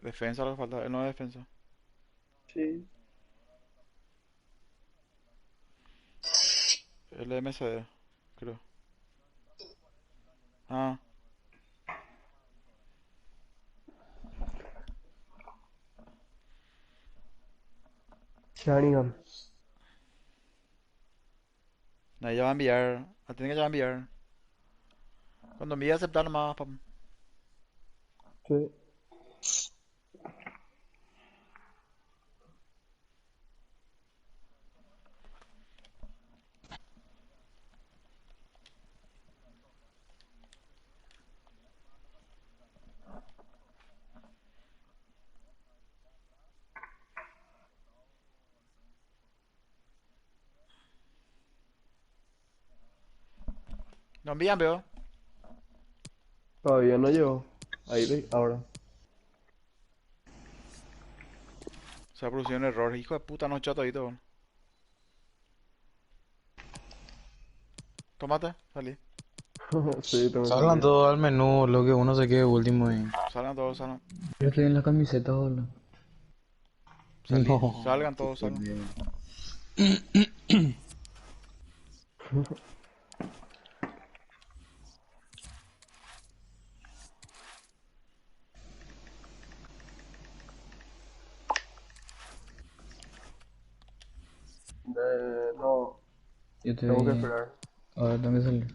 Defensa lo que falta, él no es defensa. Sí. Él es MCD, creo. Ah, Sheringham. nadie ya va a enviar. La tiene que ya va a enviar. Cuando envíe aceptar nomás, pam. Sí. No envían, veo. Todavía no llegó. Ahí ve, ahora. Se ha producido un error. Hijo de puta, no chato ahí todo. Tomate, salí. Sí, tengo que Salgan salir. todos al menú, lo que uno se quede último y... Salgan todos, salgan. Yo estoy en la camiseta, boludo. Salí. No. Salgan Qué todos, salgan. pendejo. No, Yo tengo que estoy... esperar. A ver, tengo que salir.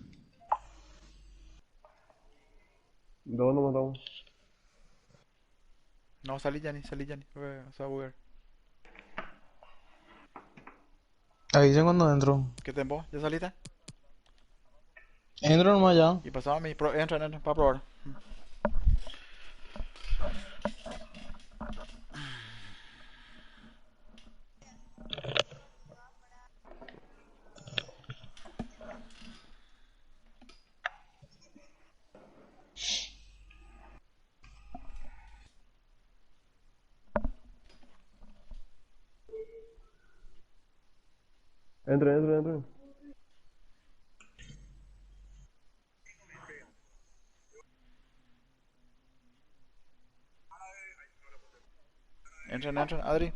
¿Dónde nos matamos? No, salí Yanni, salí Yanni. Se va a buguear. Avisen cuando entro. ¿Qué tiempo? ¿Ya saliste? Entro nomás ya. Y pasaba a mí. Entra, para probar. Entra, entra, entra. Entren, entren, Adri.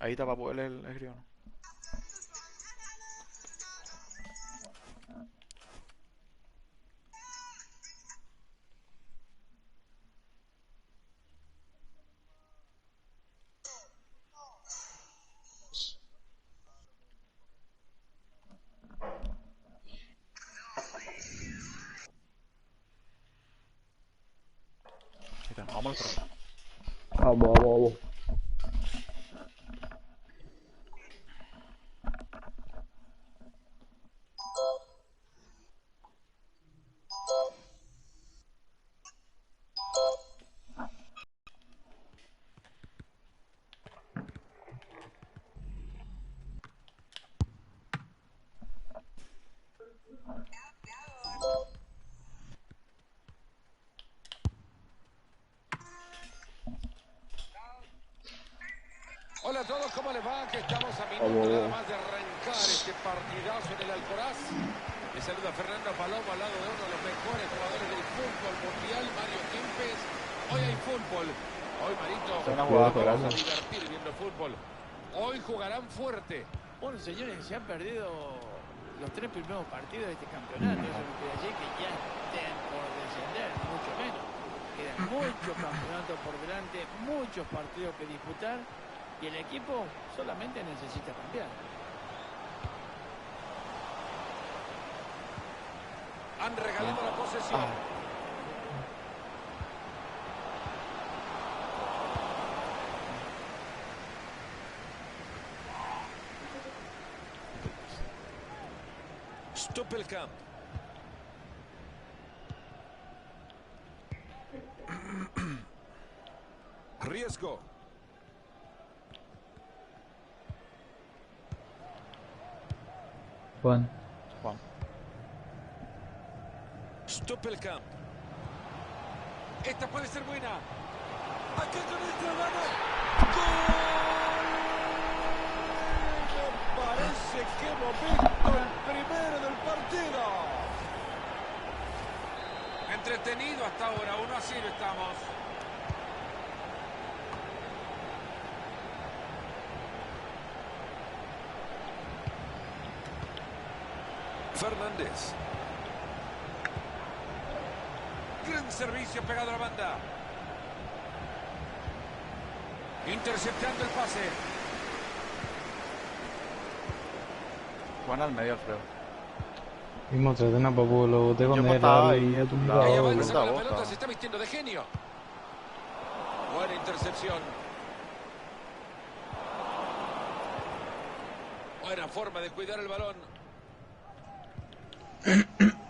Ahí está para poder el escribano. Ahí está, vámonos por acá. Vamos, vamos, vamos. Hola a todos, ¿cómo les va? Que estamos a minuto nada Vamos. más de arrancar este partidazo en el Alcoraz. Les saluda Fernando Palomo al lado de uno de los mejores jugadores del fútbol mundial, Mario Kempes. Hoy hay fútbol. Hoy, Marito, Está una Cuidado, jugada. nos vamos a Fernando. divertir viendo fútbol. Hoy jugarán fuerte. Bueno, señores, se han perdido los 3 primeros partidos de este campeonato. Eso no quiere decir que ya estén por descender, ni mucho menos. Quedan muchos campeonatos por delante, muchos partidos que disputar y el equipo solamente necesita cambiar. Han regalado la posesión. Stoppelkamp. Riesgo. Juan. Juan. Stoppelkamp. Esta puede ser buena. Acá con esta mano. ¡Gol! Me qué momento, el primero del partido. Entretenido hasta ahora, 1-0 estamos. Fernández. Gran servicio pegado a la banda. Interceptando el pase. Juan al medio, Alfredo. Y mostrate una papu, lo boté con Yo él. estaba ahí, ahí, a tu claro. Ahí lado, avanza con la boca. pelota, se está vistiendo de genio. Buena intercepción. Buena forma de cuidar el balón.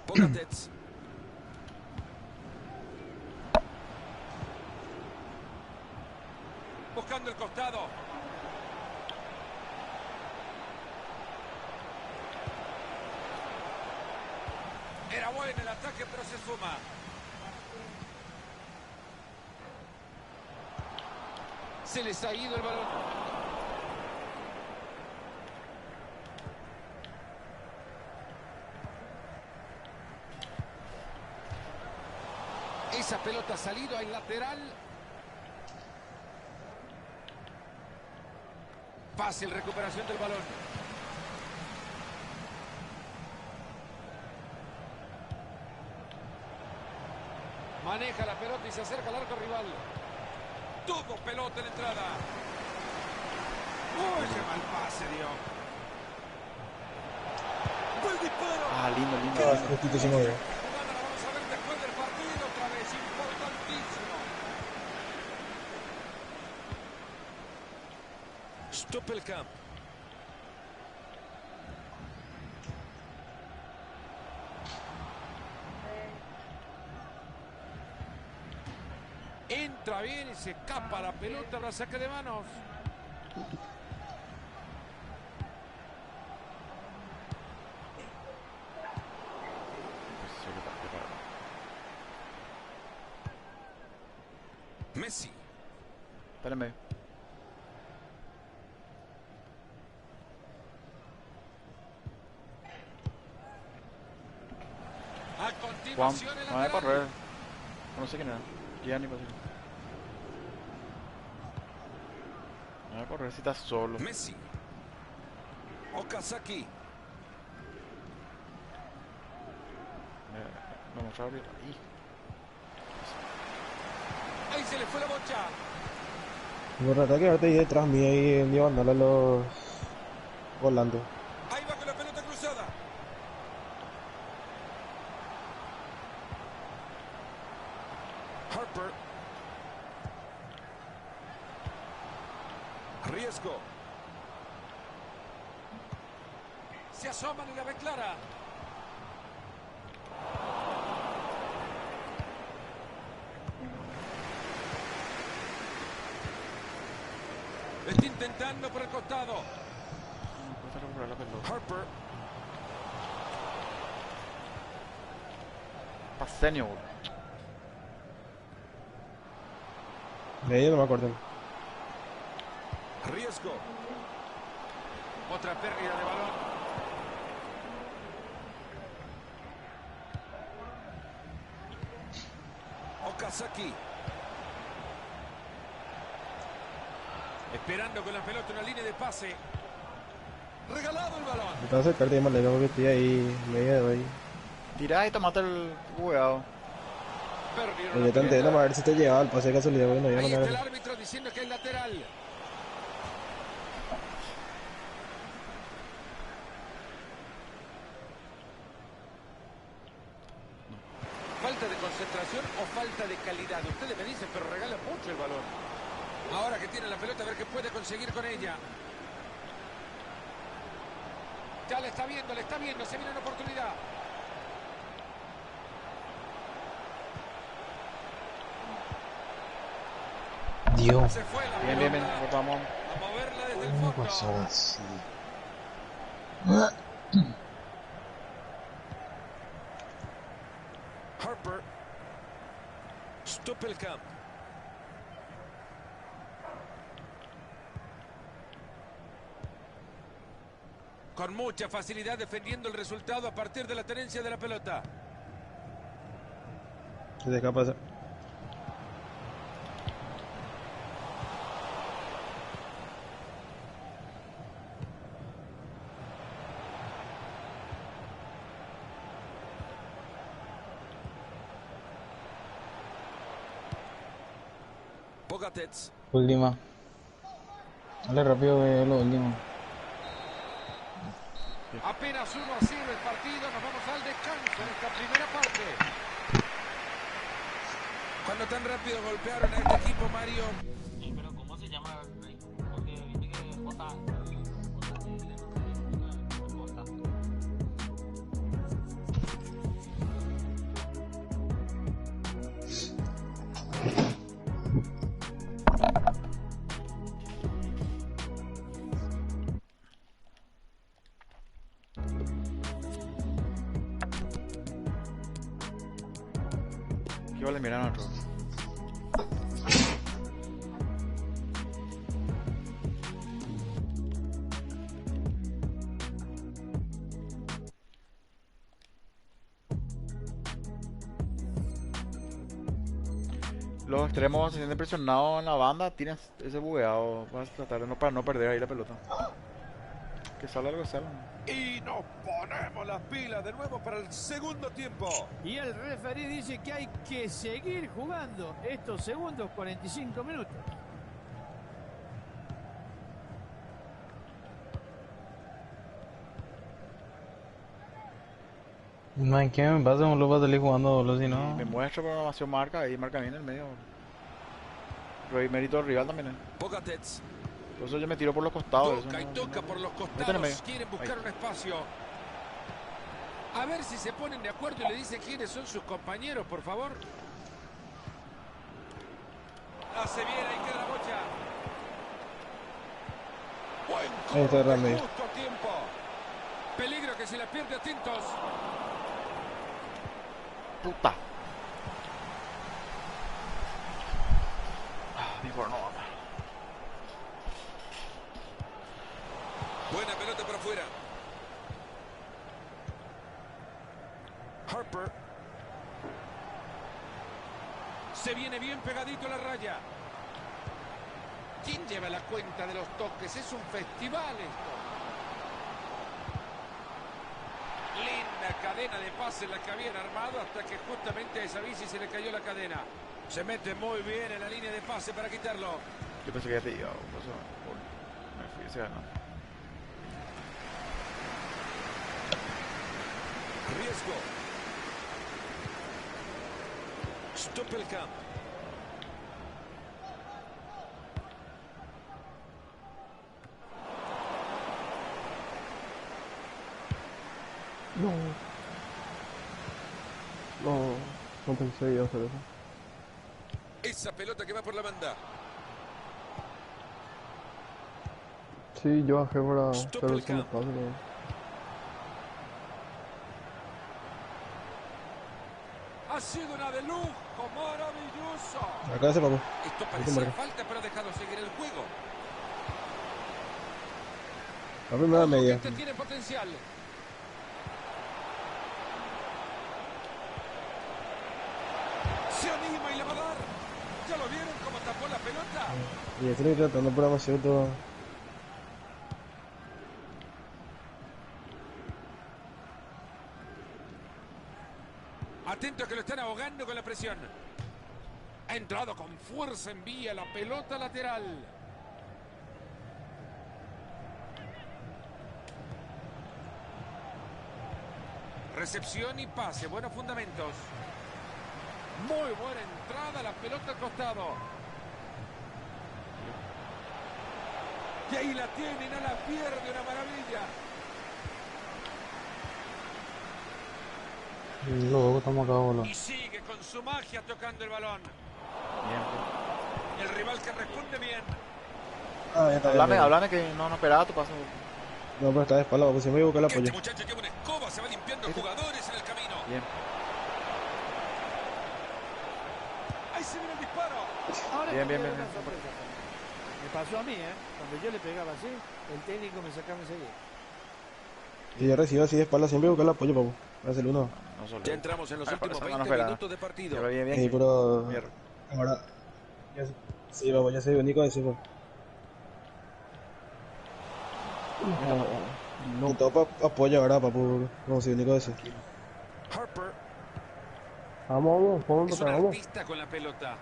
Pogatetz. Buscando el costado. Era bueno el ataque, pero se suma. Se les ha ido el balón. Esa pelota ha salido al lateral. Fácil recuperación del balón. Maneja la pelota y se acerca al arco rival. Tuvo pelota en entrada. Uy, qué mal pase dio. Buen disparo. Ah, lindo, lindo. Ah, lindo. justito se movió. Jugada la vamos a ver después del partido otra vez. Importantísimo. Stoppelkamp. Entra bien y se escapa la pelota, la saque de manos. Messi. Espérame. A Juan, continuación el no voy a lateral. correr. No sé quién era. Gianni Pasino. No voy a correr si estás solo. Messi. Okazaki. Vamos a abrir. Ahí. Ahí se le fue la bocha. Por tratar de quedarte ahí detrás mío y ni mandarle a los volantes. Ahí va con la pelota cruzada. Harper. Riesgo. Se asoman y la ve clara. Está intentando por el costado. Empieza a recuperar la pelota. Harper. Pasenio, boludo. De ellos no me acuerdo. Riesgo. Otra pérdida de balón. Okazaki. Esperando con la pelota una línea de pase. Regalado el balón. Me tengo que acercarte más lejos porque estoy ahí medio de ahí. Tirá y tomate el jugador. Perdieron Oye, la tanto pelota. a ver si te llevaba el pase de casualidad, porque no Ahí lleva está el nada. árbitro diciendo que es lateral. Falta de concentración o falta de calidad. Ustedes me dicen, pero regala mucho el balón. Ahora que tiene la pelota, a ver qué puede conseguir con ella. Ya le está viendo, se viene una oportunidad. Dios. Se fue la Bien, bien, bien. pelota. Vamos. A moverla desde el ¿Cómo fondo. pasó así? Harper. Stoppelkamp. Con mucha facilidad defendiendo el resultado a partir de la tenencia de la pelota. Se te escapa esa. Pogatetz. Última. Dale rápido, ve lo último. Apenas 1-0 el partido, nos vamos al descanso en esta primera parte. Cuando tan rápido golpearon a este equipo, Mario. Sí, pero ¿cómo se llama? Porque viste que Jota. ¿Qué vale mirar a nosotros? Los extremos se sienten presionados en la banda, tienes ese bugueado, vas a tratar de no, para no perder ahí la pelota. Que salga lo que salga. Y nos ponemos las pilas de nuevo para el segundo tiempo. Y el referee dice que hay que seguir jugando estos segundos 45 minutos. Man, ¿qué me pasa? No lo va a salir jugando solo, si no. Me muestra programación marca y marca bien en el medio. Mérito del rival también. Pogatetz. Entonces yo me tiro por los costados. Toca y toca por los Métele en costados. medio. Quieren buscar un espacio. A ver si se ponen de acuerdo y le dicen quiénes son sus compañeros, por favor. Hace bien, ahí queda la bocha. Buen Ahí está corte, Ramírez. justo a tiempo. Peligro que se la pierde, atentos. Puta. Mejor no, mamá. Buena pelota por afuera. Harper. Se viene bien pegadito a la raya. ¿Quién lleva la cuenta de los toques? Es un festival esto. Linda cadena de pases la que habían armado hasta que justamente a esa bici se le cayó la cadena. Se mete muy bien en la línea de pase para quitarlo. Yo pensé que ya te iba, por eso me fui, se ganó. Riesgo. Stoppelkamp. No. No, no pensé que iba a hacer eso. Esa pelota que va por la banda. Sí, yo bajé para Stop hacer el eso más campo. fácil. Ha sido una de lujo, maravilloso. Acá se papá. Esto Ahí parecía marca. falta, pero ha dejado seguir el juego. La primera Ojo que media. este tiene potencial. Se anima y le va a dar. ¿Ya lo vieron cómo tapó la pelota? Y estoy tratando por demasiado todo. Atento que lo están ahogando con la presión. Ha entrado con fuerza, envía la pelota lateral. Recepción y pase, buenos fundamentos. Muy buena entrada, la pelota al costado. Y ahí la tiene, no la pierde, una maravilla. Luego estamos acá, boludo. Y sigue con su magia tocando el balón. Bien. El rival que responde bien. Ah, ya está bien. Hablame que no esperaba tu paso. No, pero está de espalda, porque si me equivoqué la Que este apoyo. muchacho lleva una escoba, se va limpiando jugadores en el camino. Bien. Ahí se viene el disparo. Ahora Bien, te bien, doy bien, una sorpresa. Me pasó a mí, ¿eh? Cuando yo le pegaba así, el técnico me sacaba enseguida. Si yo recibo así de espalda siempre buscar el apoyo, papu. Para hacer uno. No solo. Ya entramos en los Por últimos eso no 20 esperaba. minutos de partido. Pero bien, bien. Sí, pero... Mierda. Ahora... Sí, papu, ya soy único de eso, papu. Y todo apoyo ahora, papu. Como soy único de eso. Harper Vamos, es un artista con la pelota.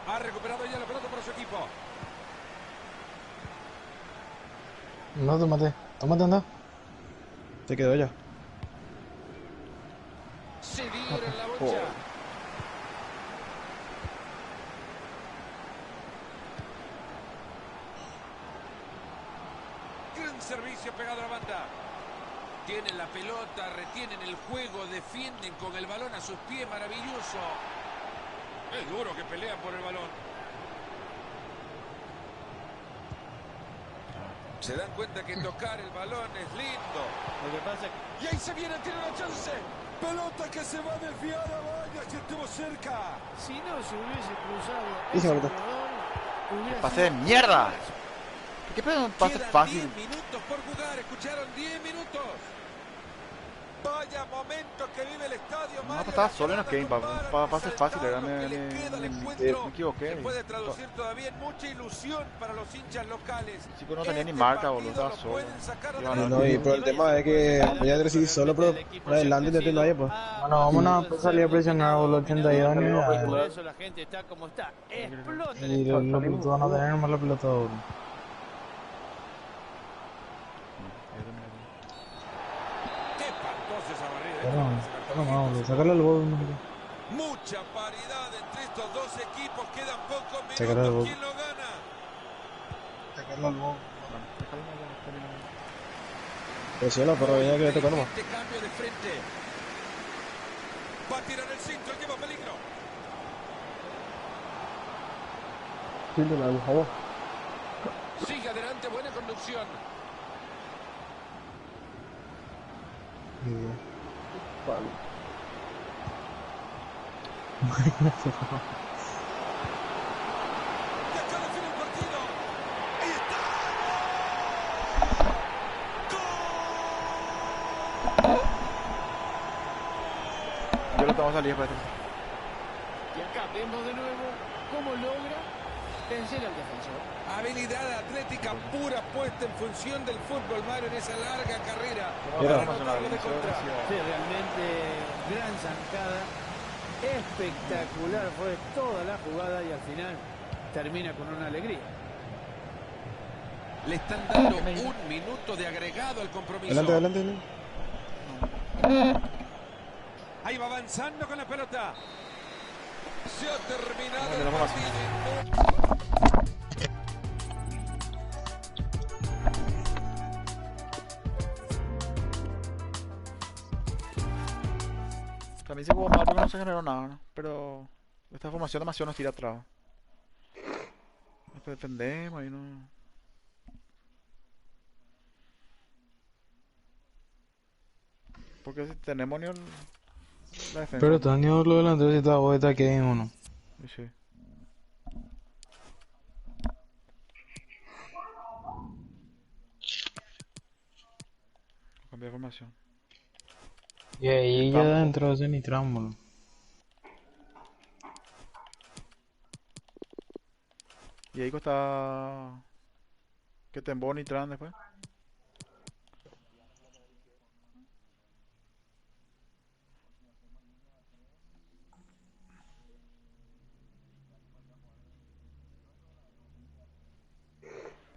Ha recuperado ya la pelota para su equipo. No, tómate, anda. Se quedó ya. Se dieron la bocha. Gran servicio pegado a la banda. Tienen la pelota, retienen el juego, defienden con el balón a sus pies, maravilloso. Es duro que pelean por el balón. Se dan cuenta que tocar el balón es lindo. Lo que pasa es que Y ahí se viene, tiene una chance. Pelota que se va desviada, vaya, que estuvo cerca. si no se hubiese cruzado Y se ese volvió. jugador, hubiera Pase sido de mierda. un golazo. ¿Qué pedo? Un pase Quedan fácil. 10 minutos por jugar, escucharon 10 minutos. Vaya momento que vive el estadio. No, Mario, pues estaba la solo en los jugada game, no papu. para, Pase resaltar fácil, era lo que le queda al encuentro. me equivoqué. Se puede traducir todavía en mucha ilusión para los hinchas locales. Chico, no tenía ni Este marca, boludo, partido estaba lo solo. pueden sacar Y adelante. No, y pero el tema es que voy a recibir solo, pero por adelante no tiene nadie, pues. Bueno, vámonos a salir a presionar a los 82 ni nada. Por eso la gente está como está. Explota el Y los pilotos van a tener más la pelota ahora. Qué espantosa esa barrida. Vamos, sácale el gol. Mucha paridad entre estos dos equipos. Quedan pocos Sácale el minutos. gol. ¿Quién lo gana? Sácale el gol. Presiona, pero viene que le toca nomás. Este cambio de frente. Va a tirar el centro, lleva peligro. Por favor. Sigue adelante, buena conducción. Y acá define el partido. Ahí está. Yo lo tengo que salir para Y acá vemos de nuevo cómo logra vencer al defensor. Habilidad atlética pura puesta en función del fútbol, Mario, en esa larga carrera. Mira. Para anotarlo de contra. Sí, realmente gran zancada. Espectacular fue toda la jugada y al final termina con una alegría. Le están dando un minuto de agregado al compromiso. Adelante. Ahí va avanzando con la pelota. Se ha terminado Bueno, el vamos. partido. También se jugó mal porque no se generó nada, ¿no? Pero esta formación demasiado nos tira atrás. Nos defendemos y no. Porque si tenemos ni la defensa. Pero Tania lo delantero si está vuelta que hay uno. Sí, sí. Cambiar de formación. Y ahí ya dentro de ese ni trámbolo. Y ahí está. Que Tembón y Tran después.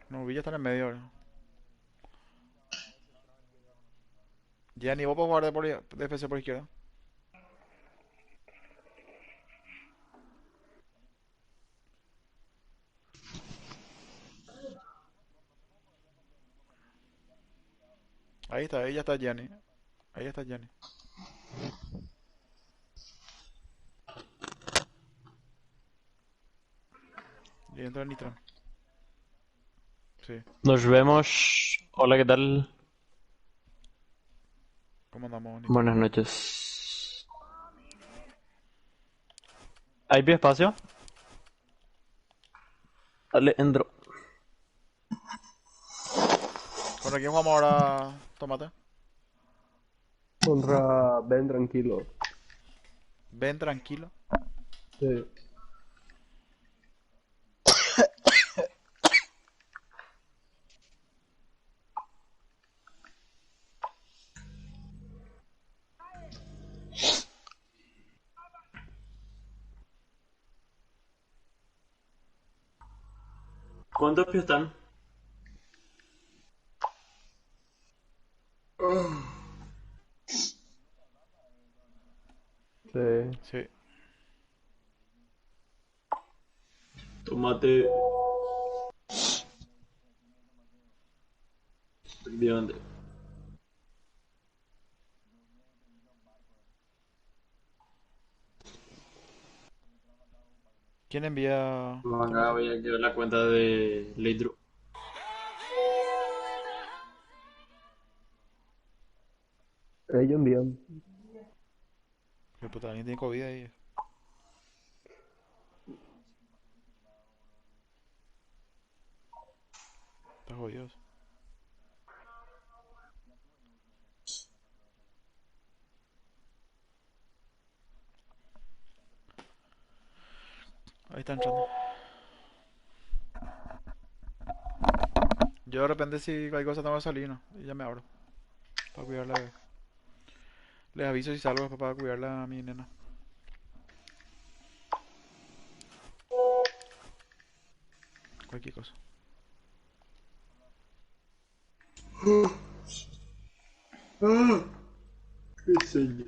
No, Villa está en el medio ahora. Ya ni vos podés jugar de defensa por izquierda. Ahí ya está Gianni. Ahí está Gianni. Y entra Nitran. Sí. Nos vemos. Hola, ¿qué tal? ¿Cómo andamos, Nitran? Buenas noches. ¿Hay pie espacio? Dale, entro. ¿Contra quién jugamos ahora, Tomate? Contra Ben Tranquilo. Ven tranquilo. Sí. ¿Cuántos pies están? Sí. Sí. Tomate. Efectivamente. ¿Quién envía Acá Tomate? voy a activar la cuenta de Leitru. Ellos envían. Que puta, alguien tiene COVID ahí. Está jodido. Ahí está entrando. Yo de repente si hay cosa tengo que salir, ¿no? Y ya me abro. Para cuidarla. Les aviso si salgo después para cuidarla a mi nena. Cualquier cosa. Qué sueño.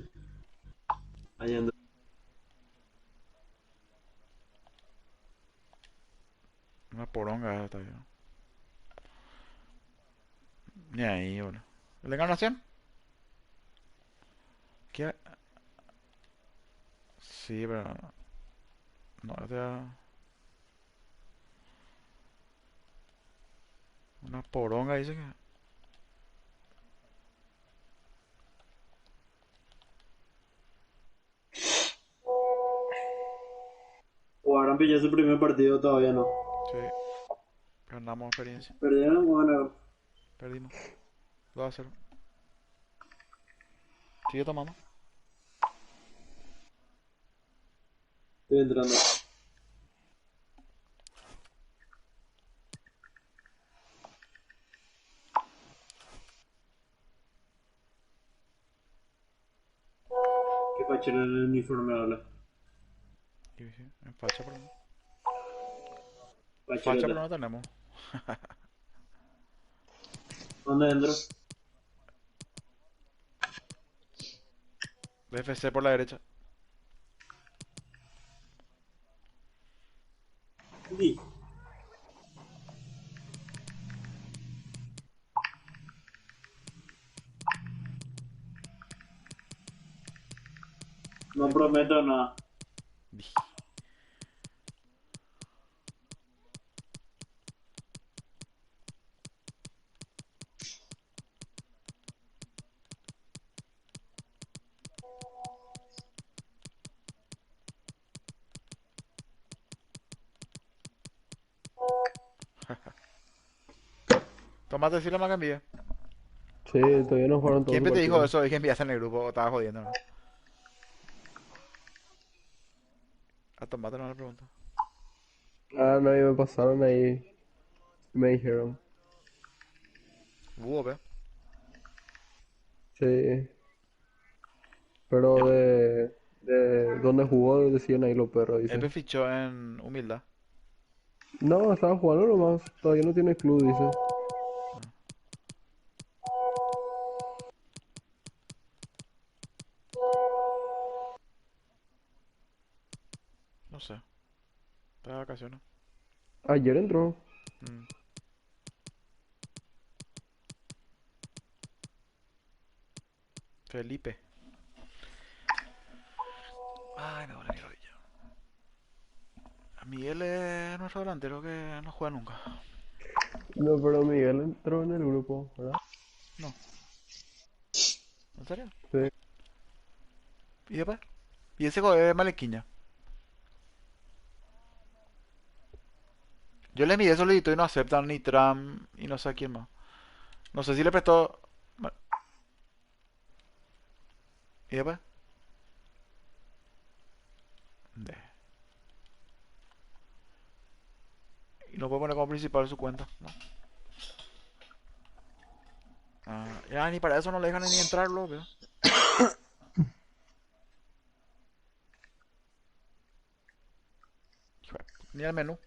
Ahí anda. Una poronga esta, yo. Ni ahí, boludo. ¿La encarnación? ¿Qué? Sí, pero... No, o sea... Una poronga dice que... Jugaron ya su primer partido, todavía no. Sí. Ganamos experiencia. Perdieron, bueno, Perdimos. 2-0. Sigue tomando. estoy entrando. Qué fachero el uniforme habla. Y sí, en facha, pero no. Facha, pero Fachero. no tenemos. ¿Dónde entro? BFC por la derecha. Sí. No prometo nada. Di. Tomate, si la más que envíe. Sí, todavía no jugaron todos ¿Quién su te dijo partido. eso de que envías en el grupo o estabas jodiendo, no? A Tomate no le pregunto. Ah, no, y me pasaron ahí. Me dijeron. Búho, ve. Sí. Pero de dónde jugó decían ahí los perros, dice. Epe fichó en Humildad. No, estaba jugando nomás. Todavía no tiene club, dice. No sé. Está de vacaciones. Ayer entró. Mm. Felipe. Ay, me duele mi rodilla. Miguel es nuestro delantero que no juega nunca. No, pero Miguel entró en el grupo, ¿verdad? No. ¿En serio? Sí. ¿Y después? ¿Y ese juego es Malequiña? Yo le envié solicitud y no aceptan ni Tram y no sé a quién más. No sé si le prestó. Bueno, ¿y después? De. Y no puedo poner como principal su cuenta. No. Ah, ya ni para eso no le dejan ni entrar, loco. Ni al menú.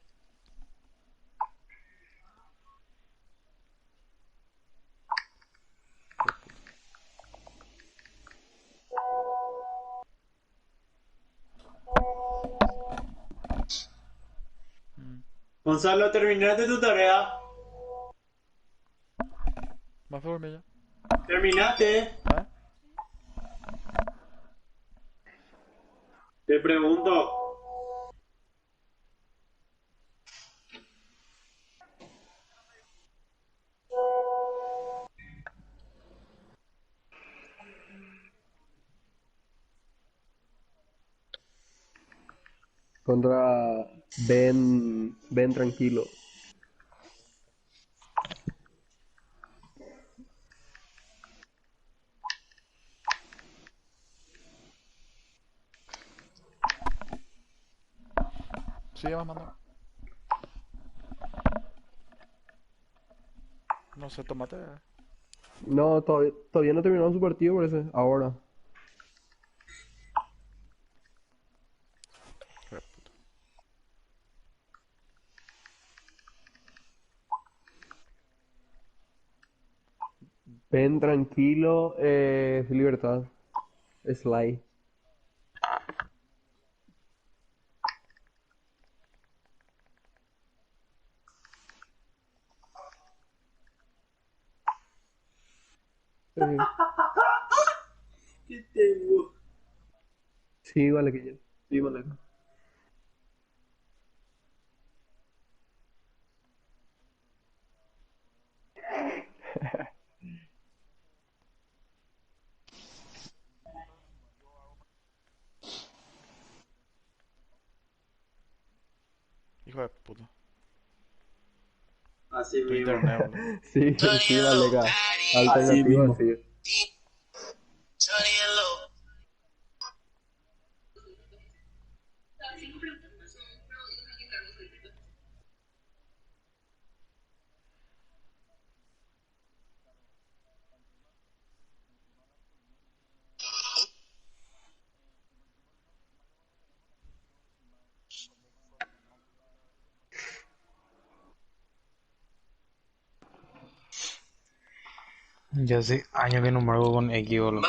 Gonzalo, ¿terminaste tu tarea? Más por mí ya. ¿Terminaste? ¿Ah? Te pregunto. Contra Ben tranquilo. Sigue más mandando. No sé, tomate. No, todavía no terminaron su partido, parece. Ahora. Ben tranquilo, libertad. Sly. Eh, ¿Qué tengo? sí, vale que ya. Sí, vale. Hijo de puta. Así Tu mismo. internet, boludo. Sí, sí, vale acá. Así Alternativa, mismo. sí. Ya hace años que no marco con X, boludo.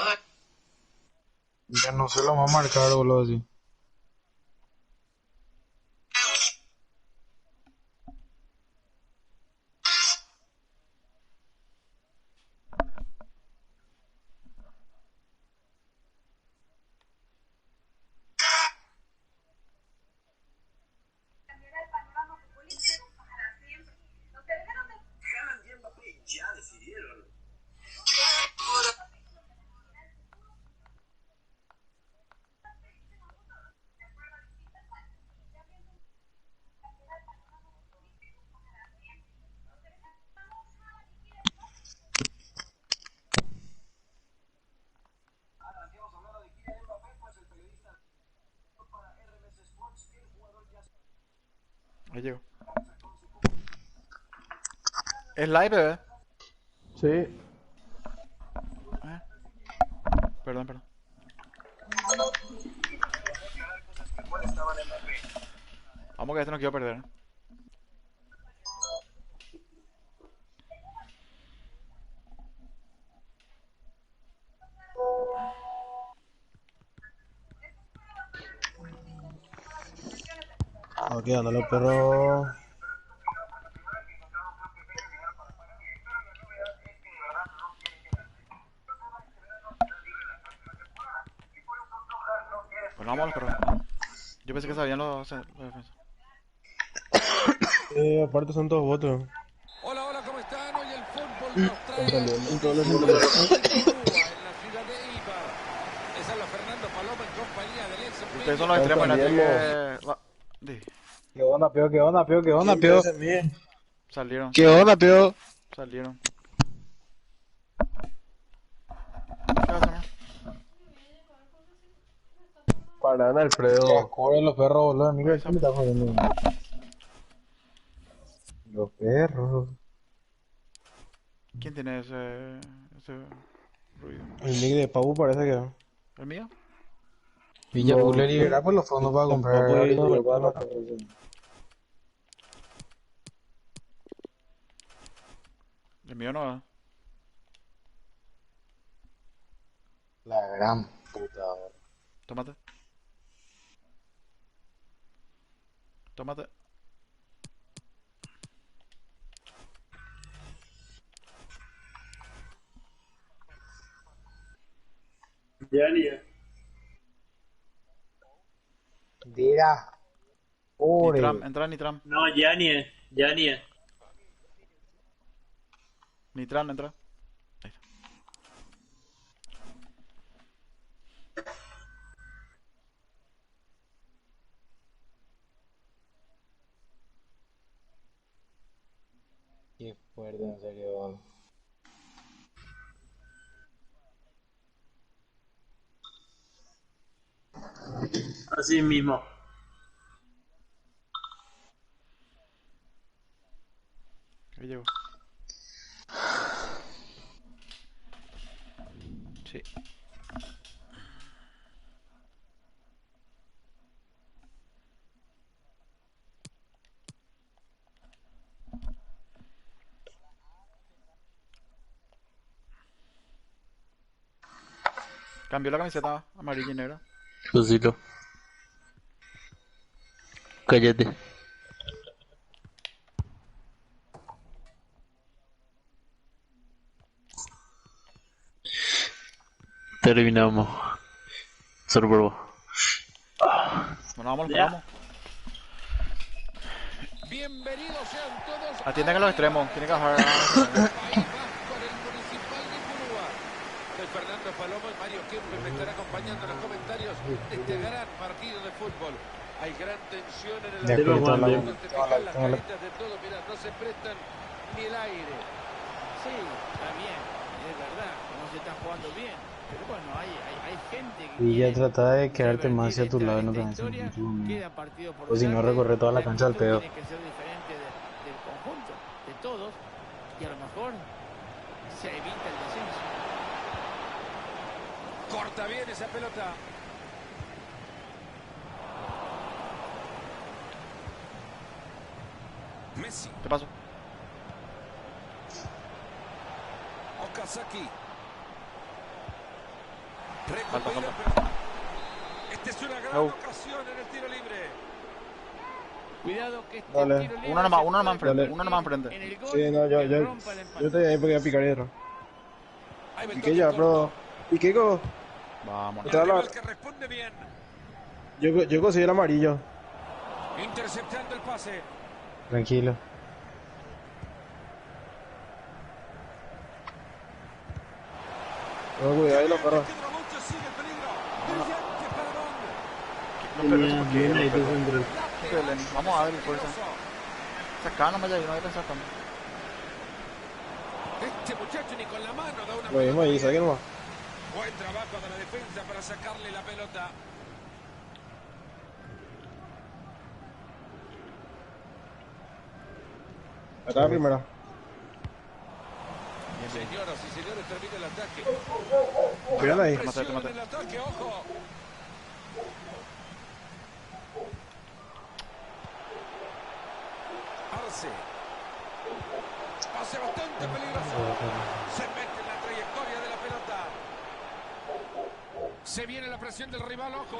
Ya no sé lo más marcar, boludo, así. Ahí llego. Es live, bebé. Sí. Ah, perdón, perdón. Vamos que este no quiero perder. Aquí dándole, pero. Bueno, vamos a los perros. Yo pensé que sabían los defensas. Aparte son todos votos. Hola, hola, ¿cómo están? Hoy el fútbol nos trae Están las saliendo en todos los noticias sentidos. de Cuba, en la ciudad de Eibar. Les habla Fernando Paloma en compañía del ex Ustedes son los medio extremos, Están Nati, saliendo. que... Di. ¿Qué onda, peo? ¿Qué onda, peo? ¿Qué onda, peo? Salieron. ¿Qué onda, peo? Salieron. ¿Qué vas a hacer? Parana, Alfredo. Corre los perros, boludo. Mira, Ahí ¿qué me está jodiendo? Los perros. ¿Quién tiene ese ruido? El nick de Pau parece que. ¿El mío? Villa No, Buller y verá por los fondos para los comprar. Papu y ahorita yo para para matar. El mío no. La gran puta, boludo. Tómate. Tómate. Ya ni es. Dira. Pobre. Nitram, entra Nitram. No, ya ni es. Ya ni es. Nitram, entra. Ahí está. Qué fuerte, en serio. Así mismo. Ahí llego. Sí. Cambió la camiseta amarilla y negra. Lucilo. Cállate. Terminamos. Solo por vos. Bueno, vamos, Ya. vamos. Bienvenidos sean todos. Atienden a los extremos. Tienen que bajar. País Vasco en el Municipal de Ipurúa. Soy Fernando Palomo y Mario Kempes me estará acompañando en los comentarios de este gran partido de fútbol. Hay gran tensión en el De acuerdo, ambiente. Juan, Cuando te fijas las tengo la- caritas de todos, mirá, no se prestan ni el aire. Sí, está bien, es verdad, no se está jugando bien. Pero bueno, hay gente que. Y ya quiere trata de quedarte más hacia tu revertir lado y no esta te vas a historia, sentir. queda partido por O si no, delante, recorre toda la el cancha al juego pedo. Tiene que ser diferente del conjunto, de todos, y a lo mejor se evita el descenso. Corta bien esa pelota. Messi, ¿Qué pasó? Okazaki. Falta, Recupera. falta. Esta es una gran No. ocasión en el tiro libre. Cuidado que este Dale. tiro libre Uno nomás, se uno nomás puede enfrente, uno nomás convertir enfrente. en el gol Sí, no, yo, que yo, rompa el empate. yo estoy ahí porque voy a picar hierro. Ahí va el Piqué toque ya, corto. bro. Piqué, go. Vamos. El Otra rival la- que responde bien. Yo conseguí el amarillo. Interceptando el pase. Tranquilo. No, cuidado ahí los perros. Pedro Mucho sigue el peligro. Brillante paradón. No, pero eso por qué, Bien ahí no, pero- tu central. ¿Qué Belén? Vamos a darle fuerza. Sacá nomás ya, yo no voy a pensar tanto. Este muchacho ni con la mano da una Lo mismo ahí, saquen nomás. Buen trabajo de la defensa para sacarle la pelota. Acá la primera. Señoras y señores, termina el ataque. Miren ahí. Presión Mate, mate. en el ataque, ojo. Arce. Pase bastante peligroso. Se mete en la trayectoria de la pelota. Se viene la presión del rival, ojo.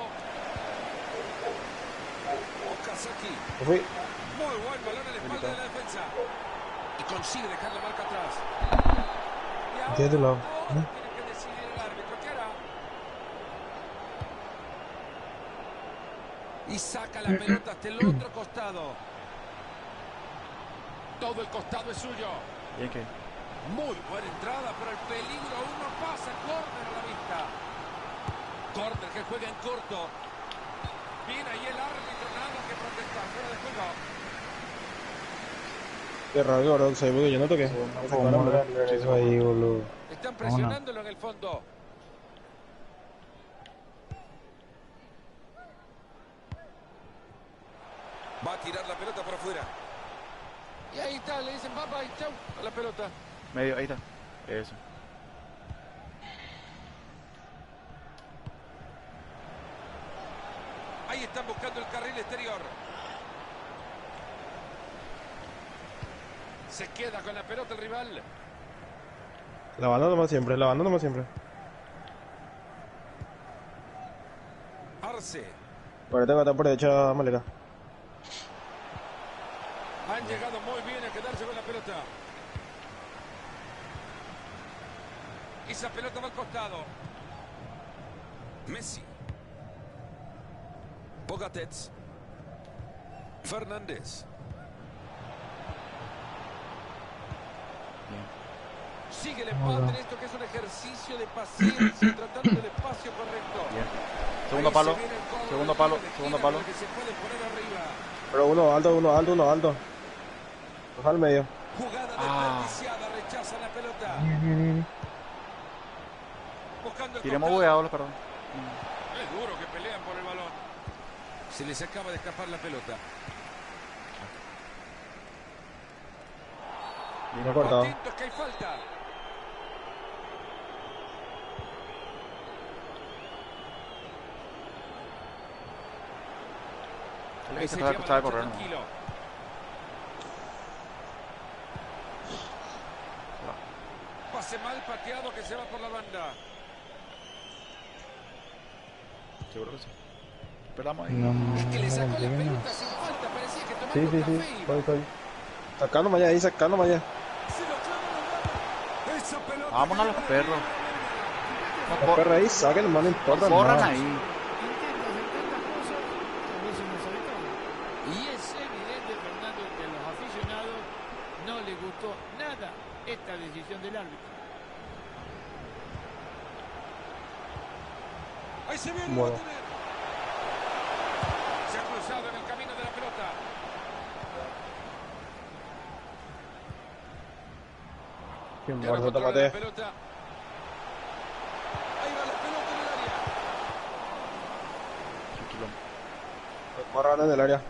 Okazaki. Me fui. Muy buen balón en la espalda de la defensa. Y consigue dejar la marca atrás. Y ahora, De este lado. ahora tiene que decidir el árbitro. ¿Qué hará? Y saca la pelota hasta el otro costado. Todo el costado es suyo. Bien que. Muy buena entrada, pero el peligro aún no pasa. Córner a la vista. Córner que juega en corto. Bien ahí el árbitro, nada que protestar. Fuera de juego. Qué raro, bro, se porque yo no toqué. Me sacaron, ¿Cómo bro. era eso ahí, boludo? Están Vámonos. presionándolo en el fondo. Va a tirar la pelota por afuera. Y ahí está, le dicen papá y chau a la pelota. Medio, ahí está. Eso. Ahí están buscando el carril exterior. Se queda con la pelota el rival. La banda nomás siempre, la banda nomás siempre. Arce. Ahorita va a estar por derecha, Malera. Han llegado muy bien a quedarse con la pelota. Esa pelota va al costado. Messi. Bogatets. Fernández. Sigue el empate en esto que es un ejercicio de paciencia, tratando el espacio correcto. Bien. Segundo Ahí palo. se viene el cobro Segundo de palo. tiro de Segundo esquina palo. con el que se puede poner arriba. Pero uno alto, uno alto, uno alto. Baja al medio. Jugada desperdiciada, rechaza la pelota. Buscando el Tiremos costado. bugueados, perdón. Es duro que pelean por el balón. Se les acaba de escapar la pelota. Vino cortado. Atentos que hay falta. Ahí se Estaba lleva acostada la de correr, lucha ¿no? tranquilo. Pase mal pateado que se va por la banda. Seguro que sí. Esperamos ahí. No, Es que le sacó la no, pelota sin falta. Parecía que tomaba Sí, un sí, café sí. iba. Estoy. Sacando allá ahí, sacando allá. Se lo clava en la mano. Esa pelota Vámonos a que los va perros. Los perros ahí, saquen, no me importa Corran nada. ahí. Intenta hacer tantas cosas, a veces no sabe todo. Y es evidente, Fernando, que a los aficionados no les gustó nada esta decisión del árbitro. Ahí se viene, Bueno. va a tener. Se ha cruzado en el camino de la pelota. Qué Ya no muerto, controla tomate. la pelota. Ahí va la pelota en el área. Tranquilo. Corran en el área.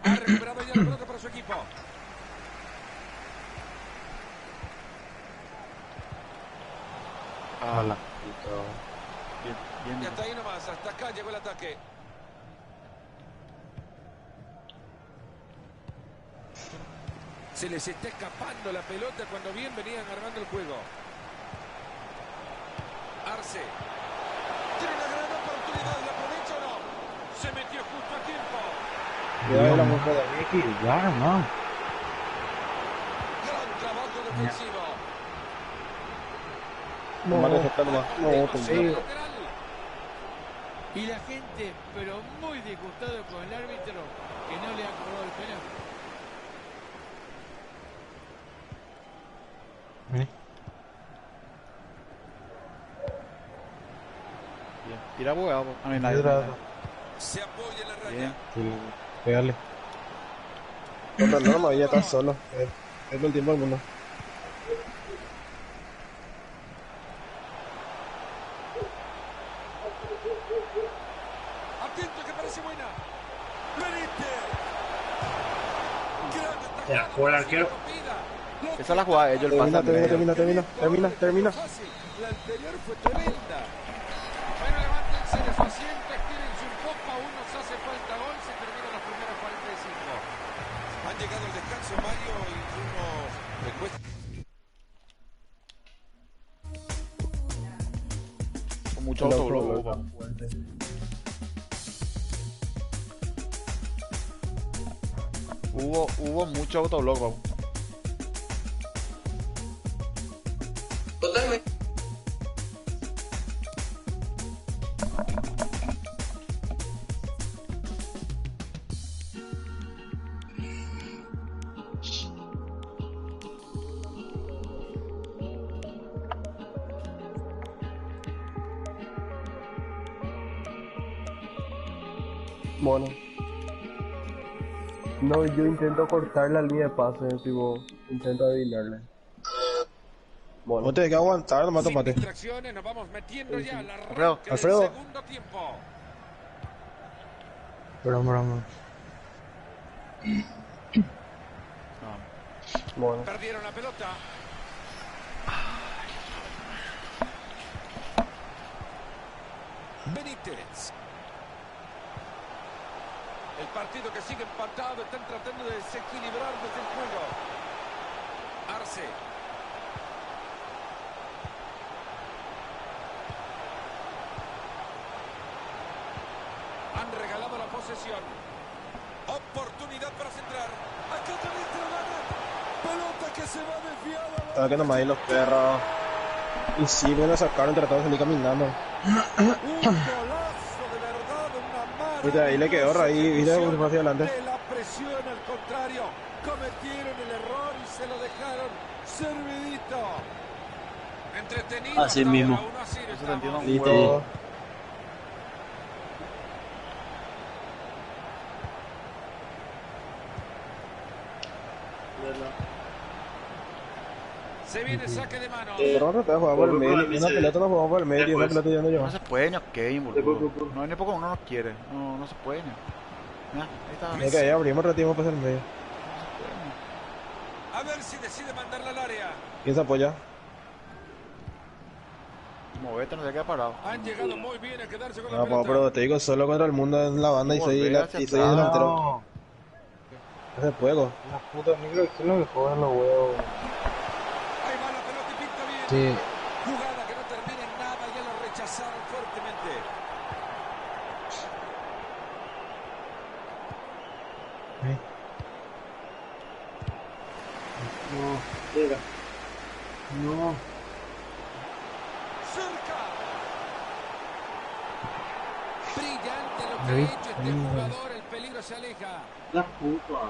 Ha recuperado ya la pelota para su equipo. Ala. Bien, Y bien. hasta ahí nomás, hasta acá llegó el ataque. Se les está escapando la pelota cuando bien venían armando el juego. Arce. Tiene una gran oportunidad, ¿la aprovecha o no? Se metió justo a tiempo. Cuidado la mujer. Ya, no. Gran trabajo defensivo. No, vale, aceptar nomás. No, Demasiado tomate. lateral. Y la gente, pero muy disgustada con el árbitro, que no le ha cobrado el penal. Bien. Tira bugueado. A mí nadie. Se apoya en la raya. Bien. Sí, pégale. No, no, ya está solo. Es el tiempo del mundo. Atento que parece buena. Benítez. Gran atajada. Ya, por el arquero. Esa es la jugada de ellos, el pase al medio. Termina. Fácil. La anterior fue tremenda. Bueno, levántense de su asiento, estírense un poco, aún nos hace falta gol, se terminan los primeros 45. Han llegado al descanso, Mario, y uno le cuesta. Con mucho autoblock. Hubo mucho autoblock, Pau. Totalmente. Bueno. No, yo intento cortar la línea de pase, tipo, intento adivinarle. Bueno. No tenés que aguantar, nomás Sin tomate. distracciones, nos vamos metiendo ya al Alfredo. arranque del Alfredo. segundo tiempo. Broma. Bueno. Perdieron la pelota. Benítez. El partido que sigue empatado, están tratando de desequilibrar desde el juego. Arce. Han regalado la posesión. Oportunidad para centrar. Acá tenés pelota que se va desviada. Estaba que nomás ahí los perros. Y sí, me lo sacaron tratando de salir caminando. Un golazo de verdad, una mano. Viste, ahí le quedó raíz, viste cómo se fue hacia adelante. De la presión, al contrario. Cometieron el error y se lo dejaron servidito. Entretenido. Así mismo. Eso te entiendo un Listo. huevo. Se viene saque de mano. Pero no trataba de jugar por el medio. Una pelota no jugamos por el medio, una pelota ya no No lleva. se puede, ño, Kevin, boludo. No, ni poco uno no quiere. No se puede, ño. Mira, ahí está. Es que ahí abrimos ratito para el medio. A ver si decide mandarla al área. ¿Quién se apoya? Movete, no se queda parado. Han llegado muy bien a quedarse con la No, pelota. pero te digo solo contra el mundo en la banda y soy Volver hacia atrás. delantero. No, Ese juego. la puta negro, ¿qué es lo que juegan los huevos? Ahí va la pelota y pinta bien. Sí, Jugada que no termina en nada, ya lo rechazaron fuertemente. No, llega. No. Cerca. Brillante lo que ha hecho este jugador, el peligro se aleja. La puta.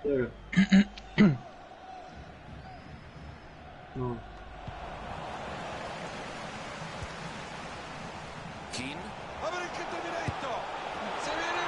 Llega. No. King. A ver en qué termina esto. Se viene.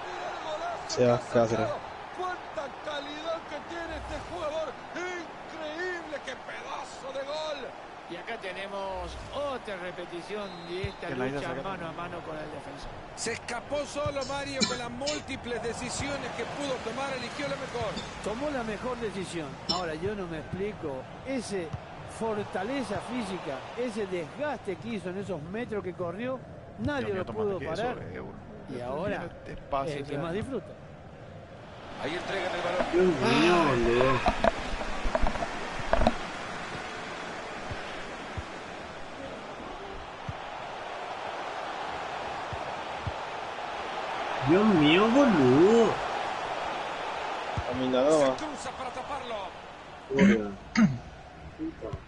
Mira el golazo Se que va ha Cáceres. sacado. Cuánta calidad que tiene este jugador. Increíble, qué pedazo de gol. Y acá tenemos otra repetición de esta Que nadie lucha la saca. mano a mano con el defensor. Se escapó solo Mario con las múltiples decisiones que pudo tomar, eligió la mejor. Tomó la mejor decisión. Ahora yo no me explico. Ese fortaleza física, ese desgaste que hizo en esos metros que corrió, nadie Dios mío, lo pudo tomate que eso, parar. boludo. Y ahora Tiene espacio, es el o que sea. más disfruta. Ahí entregan el balón. Dios mío, boludo. Dios mío, boludo. Caminando Se nomás. cruza para taparlo. Joder. Puta.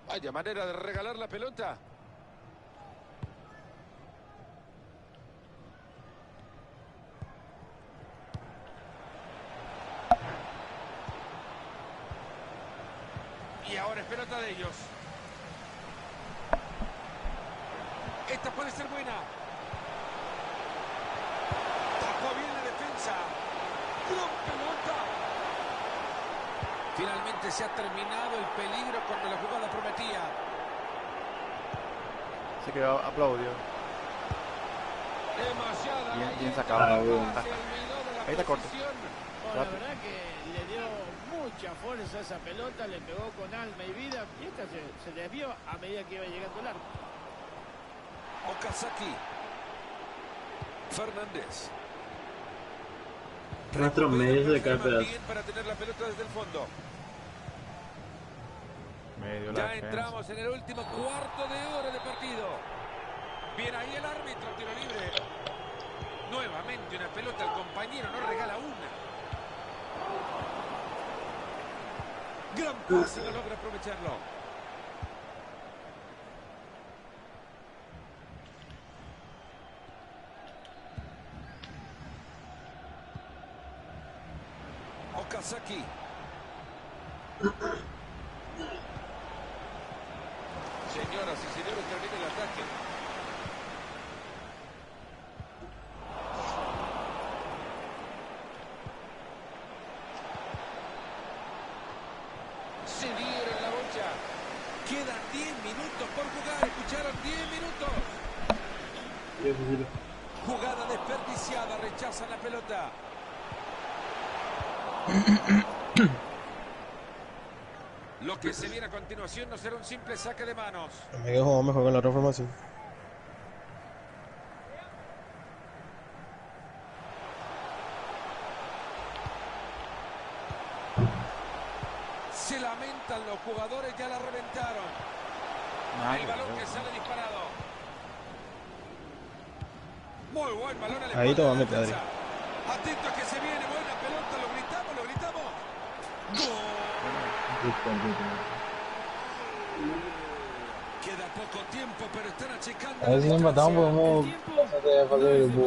Vaya manera de regalar la pelota. Y ahora es pelota de ellos. Esta puede ser buena. Tapó bien la defensa. Gran pelota. Finalmente se ha terminado el peligro cuando la jugada prometía. Se quedó aplaudió. Demasiada. Bien sacado. Ah, bueno. Ahí está corto. Bueno, la verdad que le dio mucha fuerza a esa pelota, le pegó con alma y vida y esta se desvió a medida que iba llegando el arco. Okazaki. Fernández. Nuestro medio se cae pedazo. Bien para tener la pelota desde el fondo. Medio la Ya defensa. entramos en el último cuarto de hora de partido. Bien ahí el árbitro, tiro libre. Nuevamente una pelota al compañero, no regala una. Gran pase, no logra aprovecharlo. Saki. Señoras y señores, termina el ataque. Se dieron la bocha. Quedan 10 minutos por jugar. Escucharon, 10 minutos. Jugada desperdiciada. Rechazan la pelota. Lo que se viene a continuación no será un simple saque de manos. Me quedo jugando mejor con la otra formación. Se lamentan los jugadores, ya la reventaron. El balón que sale disparado. Muy buen balón al Ahí te va a meter, Adri. Atento a que se viene, buena pelota, lo gritamos, lo gritamos. ¡Gol! Queda poco tiempo, pero están achicando. A ver si nos empatamos, podemos pasar de fase de grupo.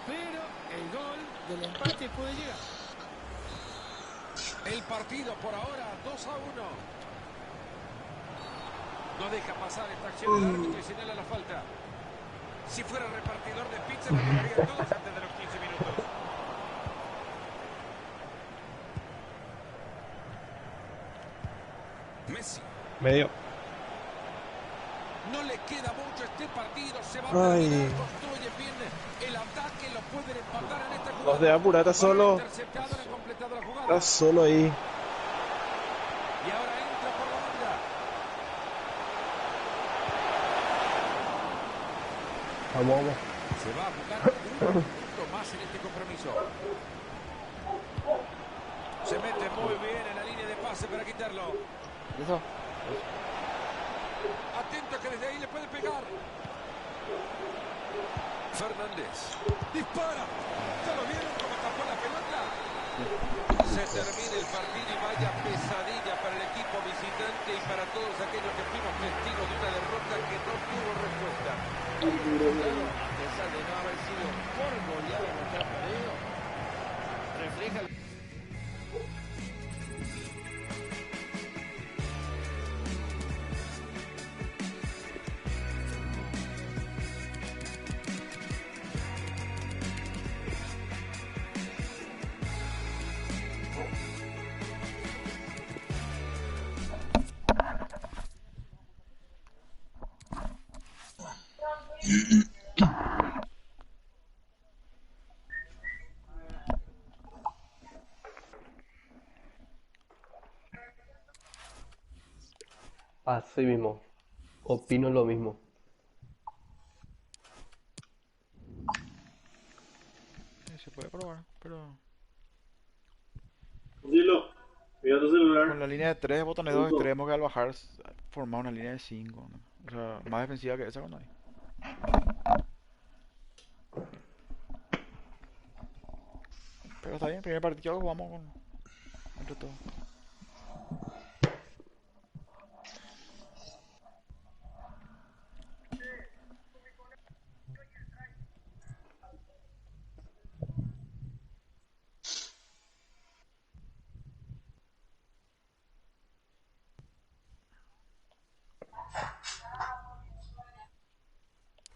Pero el gol del empate puede llegar. El partido por ahora 2-1. No deja pasar esta acción del árbitro y señala la falta. Si fuera repartidor de pizza, lo cobraría todos antes de los 15 minutos. Messi. Medio. No le queda mucho este partido. Se va a terminar. Construye bien el ataque. Lo pueden empatar en esta jugada. Los de apurar, está solo. Interceptado, no han completado la jugada. Está solo ahí. Y ahora entra por la banda. Vamos. Se va a jugar un minuto más en este compromiso. Se mete muy bien en la línea de pase para quitarlo. Eso. Atento que desde ahí le puede pegar. Fernández. Dispara. ¿Ya lo vieron cómo tapó la pelota? Se termina el partido y vaya pesadilla para el equipo visitante y para todos aquellos que fuimos testigos de una derrota que no tuvo respuesta. A pesar de no haber sido por goleado lo que ha perdido, refleja el... Así mismo. Opino lo mismo. Se puede probar, pero Dilo, mira tu celular. con la línea de 3 botones 2 extremos que al bajar formar una línea de 5, ¿no? O sea, más defensiva que esa cuando hay. Pero está bien, primer partido que jugamos con entre todos.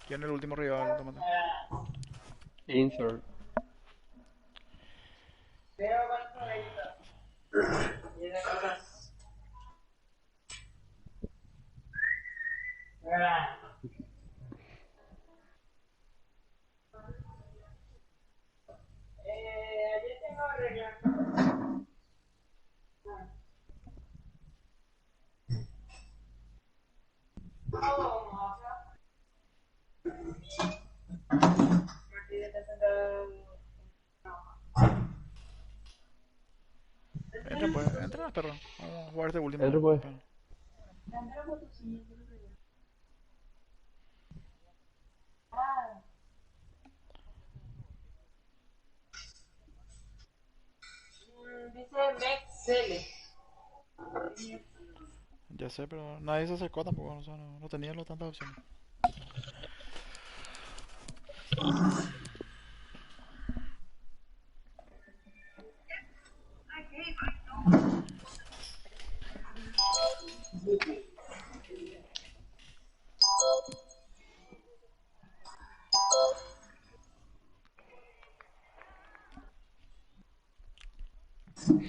¿Quién es el último rival, Tomate? Insert. Entra pues, entra perro. Vamos a jugar este último. Entra pues. Ya sé, pero nadie se acercó tampoco, o sea, no tenía tantas opciones.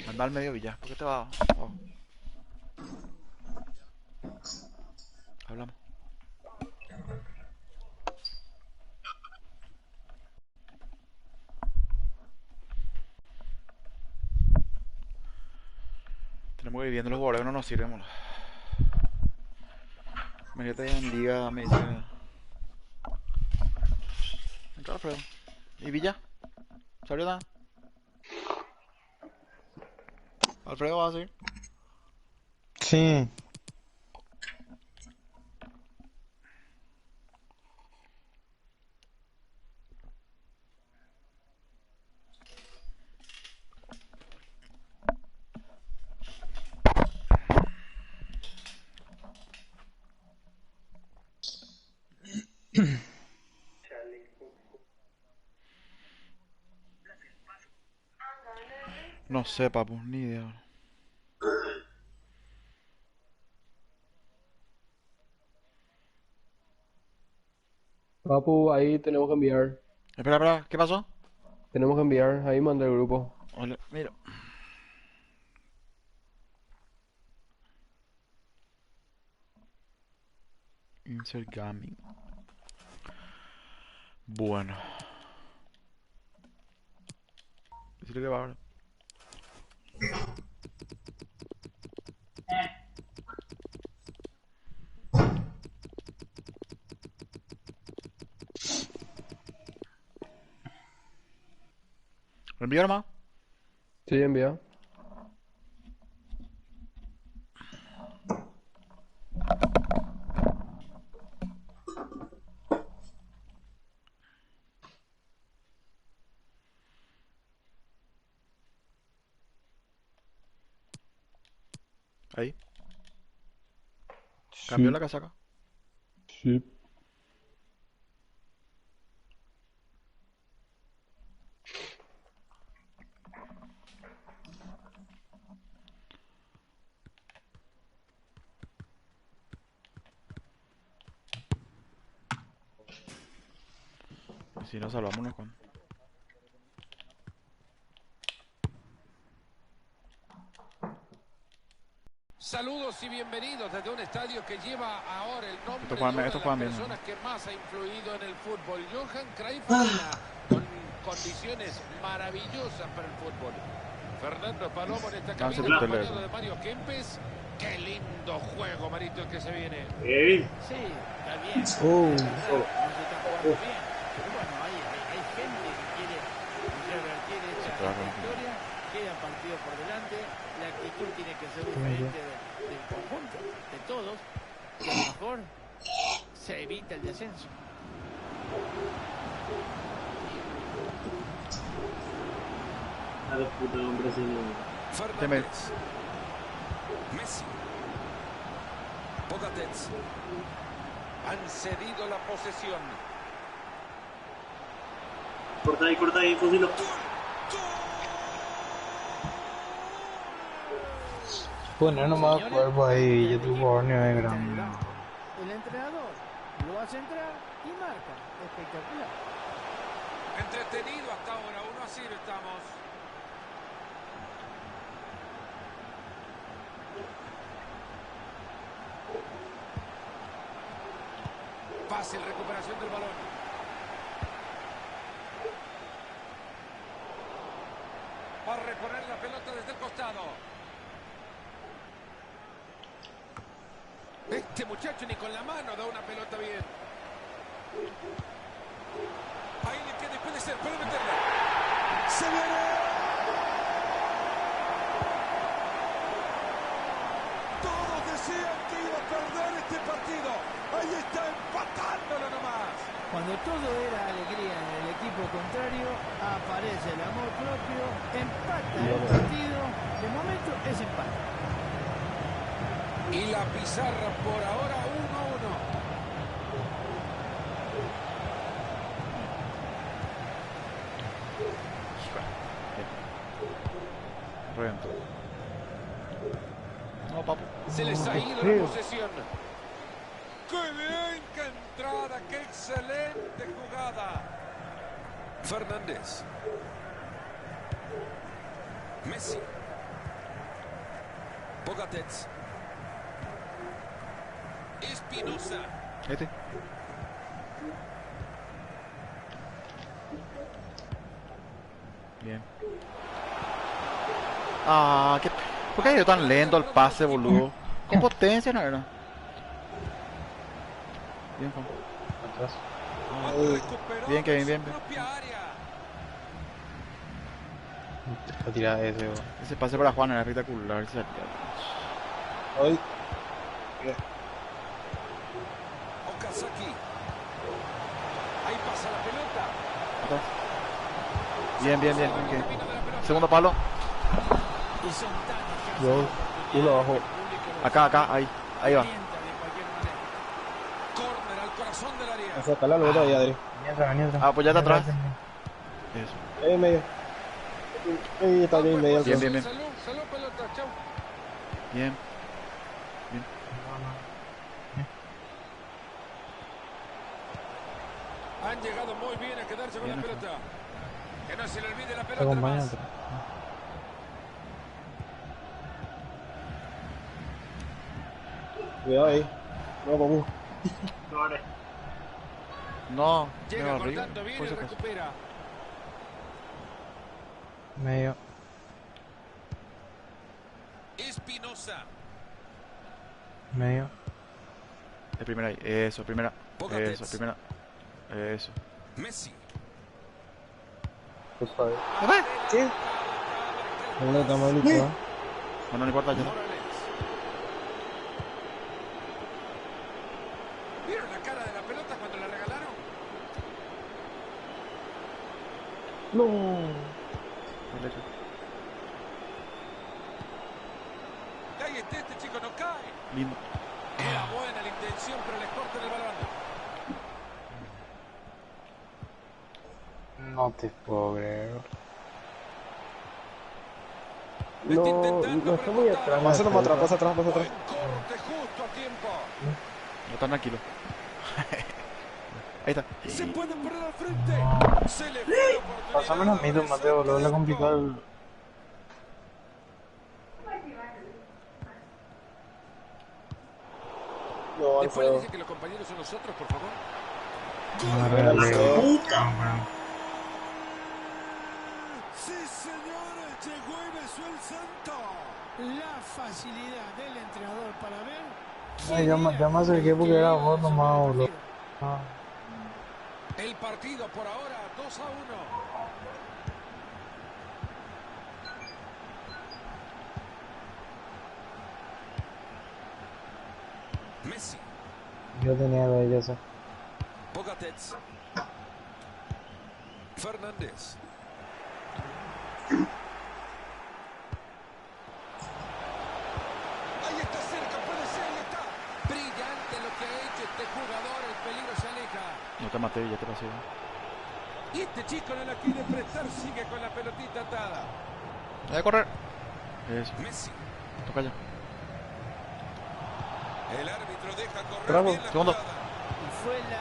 Anda al medio Villa. ¿Por qué te va? Oh. Hablamos. Tenemos que ir viendo los jugadores que no nos sirven, boludo. Métete en liga, me dice. Entra Alfredo. ¿Y Villa? ¿Salió nada? ¿Alfredo va a seguir? Sí. No sé, papu, ni idea. Papu, ahí tenemos que enviar. Espera, espera, ¿qué pasó? Tenemos que enviar. Ahí manda el grupo. Ole, mira. Insert gaming. Bueno. Decirle que va ahora. ¿Lo envío nomás? Sí, envía. Ahí. Cambió la casaca. Sí. Y si no, salvamos unos cuantos. Saludos y bienvenidos desde un estadio que lleva ahora el nombre Estos de una juegan de las bien. personas que más ha influido en el fútbol. Johan Cruyff Arena, con condiciones maravillosas para el fútbol. Fernando Palomo en esta cabina, acompañado de Mario Kempes. Qué lindo juego, Marito, el que se viene. Sí, está bien. No se está jugando bien. Pero bueno, hay gente que quiere revertir esta victoria. Queda partido por delante. La actitud tiene que ser diferente del conjunto, de todos. Y a lo mejor se evita el descenso. A los putos hombres Fernández. Messi. Pogatetz. Han cedido la posesión. corta ahí, fusilo. Poner nomás cuerpo ahí, yo tuve jugador nivel grande. El entrenador lo hace entrar y marca. Espectacular. Entretenido hasta ahora, 1-0 estamos. Fácil recuperación del balón. Va a reponer la pelota desde el costado. Este muchacho ni con la mano da una pelota bien. Ahí le queda y puede ser, puede meterla. ¡Se viene! Todos decían que iba a perder este partido. Ahí está empatándolo nomás. Cuando todo era alegría en el equipo contrario, aparece el amor propio, empata el partido. De momento es empate. Y la pizarra por ahora 1-1. Reventó. No, papu. Se les ha ido la posesión. ¡Qué bien! ¡Qué entrada! ¡Qué excelente jugada! Fernández. Messi. Pogatetz. Espinosa. Bien. Ah, ¿por qué ha ido tan lento el pase, boludo? Con potencia, no era. Bien, Juan. Bien, Kevin, bien. Voy a tirar ese, bro. Ese pase para Juan era espectacular. Ay. Okazaki. Ahí pasa la pelota. Bien, bien, bien. Okay. Segundo palo. Yo, uno abajo. Acá, ahí va. Corner al corazón del área. Saca la pelota ahí, Adri. Ah, pues ya está atrás. Eso. En medio. Ahí está bien, medio. Bien, bien, bien. Salud, pelota, chau. Bien. Han llegado muy bien a quedarse con la pelota. Que no se le olvide la pelota. Acompaña. Cuidado ahí. No, Papu. No, llega arriba. cortando bien y recupera. Medio. Espinosa. Medio. De primera ahí. Eso, primera. Pogatetz. Eso, primera. Eso. Messi. Pues sabes. ¿Qué? No está malito. No, no importa, ya. ¿Vieron la cara de la pelota cuando la regalaron? No. Ahí está, este chico no cae. Lindo. Era buena la intención, pero le cortan el balón. No te puedo creer. No está muy atrás. Pasa atrás, pasa atrás, pasa atrás. Corte justo a tiempo. No tan tranquilo. Ahí está. Se puede poner al frente. Se le fue la oportunidad. Pásame la mito, Mateo, lo voy a complicar. No, Después le Alfredo. dice que los compañeros son nosotros, por favor. Sí, señores, llegó y besó el santo. La facilidad del entrenador para ver. Ay, ya me acerqué porque era vos nomás, boludo. Ah. El partido por ahora 2-1. Messi. Yo tenía de ellos, Pogatetz. Fernández. Ahí está cerca, puede ser, ahí está. Brillante lo que ha hecho este jugador, el peligro se aleja. No te maté, ya te pasé. Y este chico no la quiere prestar, sigue con la pelotita atada. Voy a correr. Eso. Messi. Toca ya. El árbitro deja correr Bravo. bien la Segundo. jugada.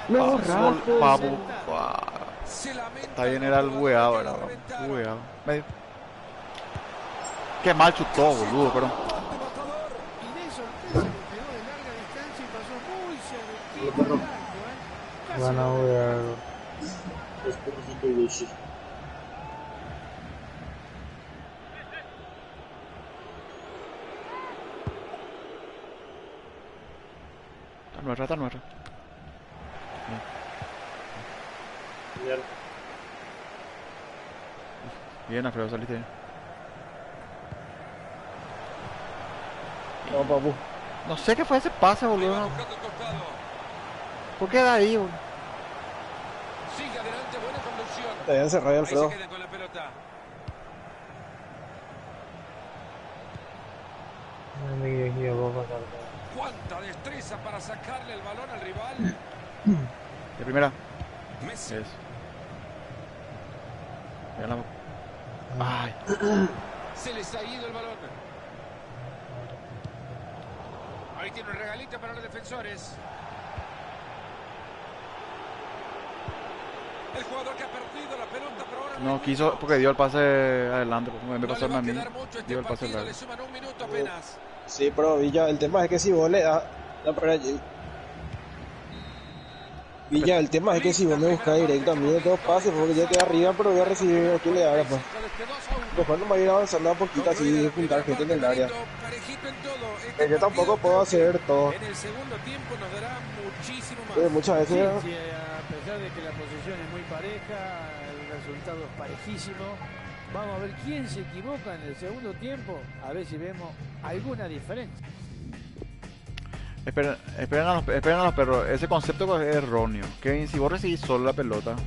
No, Rafa. Papu. Se lamenta. Está bien, era el bugueado, era bugueado. Medio. Qué mal chutó, boludo, pero. Y de sorpresa le pegó de larga distancia y pasó muy cerquita del arco, Casi Van a lo- jugar. Está nuestra. Bien, Alfredo, saliste bien. No, Papu. No sé qué fue ese pase, boludo. ¿Por qué da ahí, boludo? Sigue adelante, buena conducción. Te habían cerrado, Ahí Alfredo. se queda con la pelota. No me equivoco, pasar. Cuánta destreza para sacarle el balón al rival. De primera. Messi. Eso. Vean la boca. Ay. Se les ha ido el balón. Ahí tiene un regalito para los defensores. El jugador que ha perdido la pelota, pero ahora No quiso, porque dio el pase adelante. Pues, en vez de no le va pasarme a a mí, quedar mucho este dio el pase partido, largo. le suman un minuto apenas. Sí, pero Villa, el tema es que si vos le das... No, pero... Villa, el tema es que si vos me buscas directo a mí de todos pases, porque yo estoy arriba, pero voy a recibir a quien le haga, pues. Mejor no me voy a ir avanzando a poquito así y juntar gente en el área. Parejito en todo. Que yo tampoco puedo hacer todo. En el segundo tiempo nos dará muchísimo más. Muchas veces... Sí, a pesar de que la posición es muy pareja, el resultado es parejísimo. Vamos a ver quién se equivoca en el segundo tiempo, a ver si vemos alguna diferencia. Esperen a los perros. Ese concepto es erróneo. Kevin, si vos recibís solo la pelota,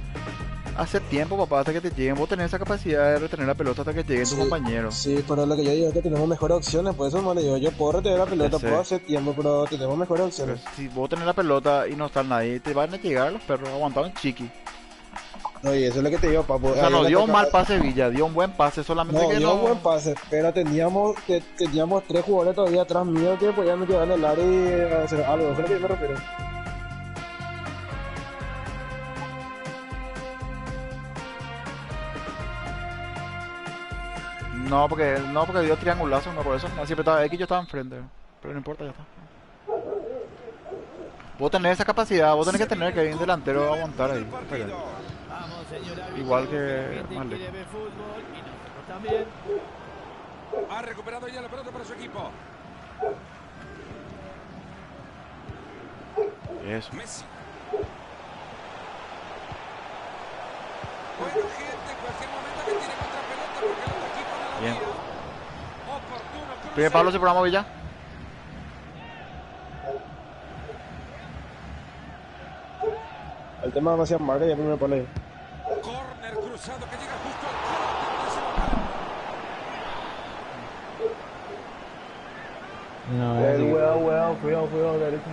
hace tiempo, papá, hasta que te lleguen, vos tenés esa capacidad de retener la pelota hasta que lleguen tus compañeros. Sí, pero lo que yo digo es que tenemos mejores opciones, por eso me digo, yo puedo retener la pelota, puedo hacer tiempo, pero tenemos mejores opciones. Pero si vos tenés la pelota y no está nadie, te van a llegar los perros aguantados en chiqui. No, y eso es lo que te digo, papu. O sea, no dio un mal pase Villa, dio un buen pase, solamente no, que dio no... un buen pase, pero teníamos 3 jugadores todavía atrás mío que podían llegar en el área y hacer algo, eso es lo que yo me refiero. No, porque dio triangulazo, no, por eso siempre estaba X, yo estaba enfrente, pero no importa, ya está. Vos tenés esa capacidad, vos tenés que tener que ir en delantero a aguantar ahí. Igual que Marley. Ha recuperado ya la pelota para su equipo. Eso. Messi. Bueno, gente, en cualquier momento que tiene contra pelota porque el otro equipo no la Bien. mira. Oportuno cruce. Primer Pablo, si programa Villa. El tema es demasiado marca y ya primero pone ahí. Corner cruzado que llega justo al No, Cuidado, derecha.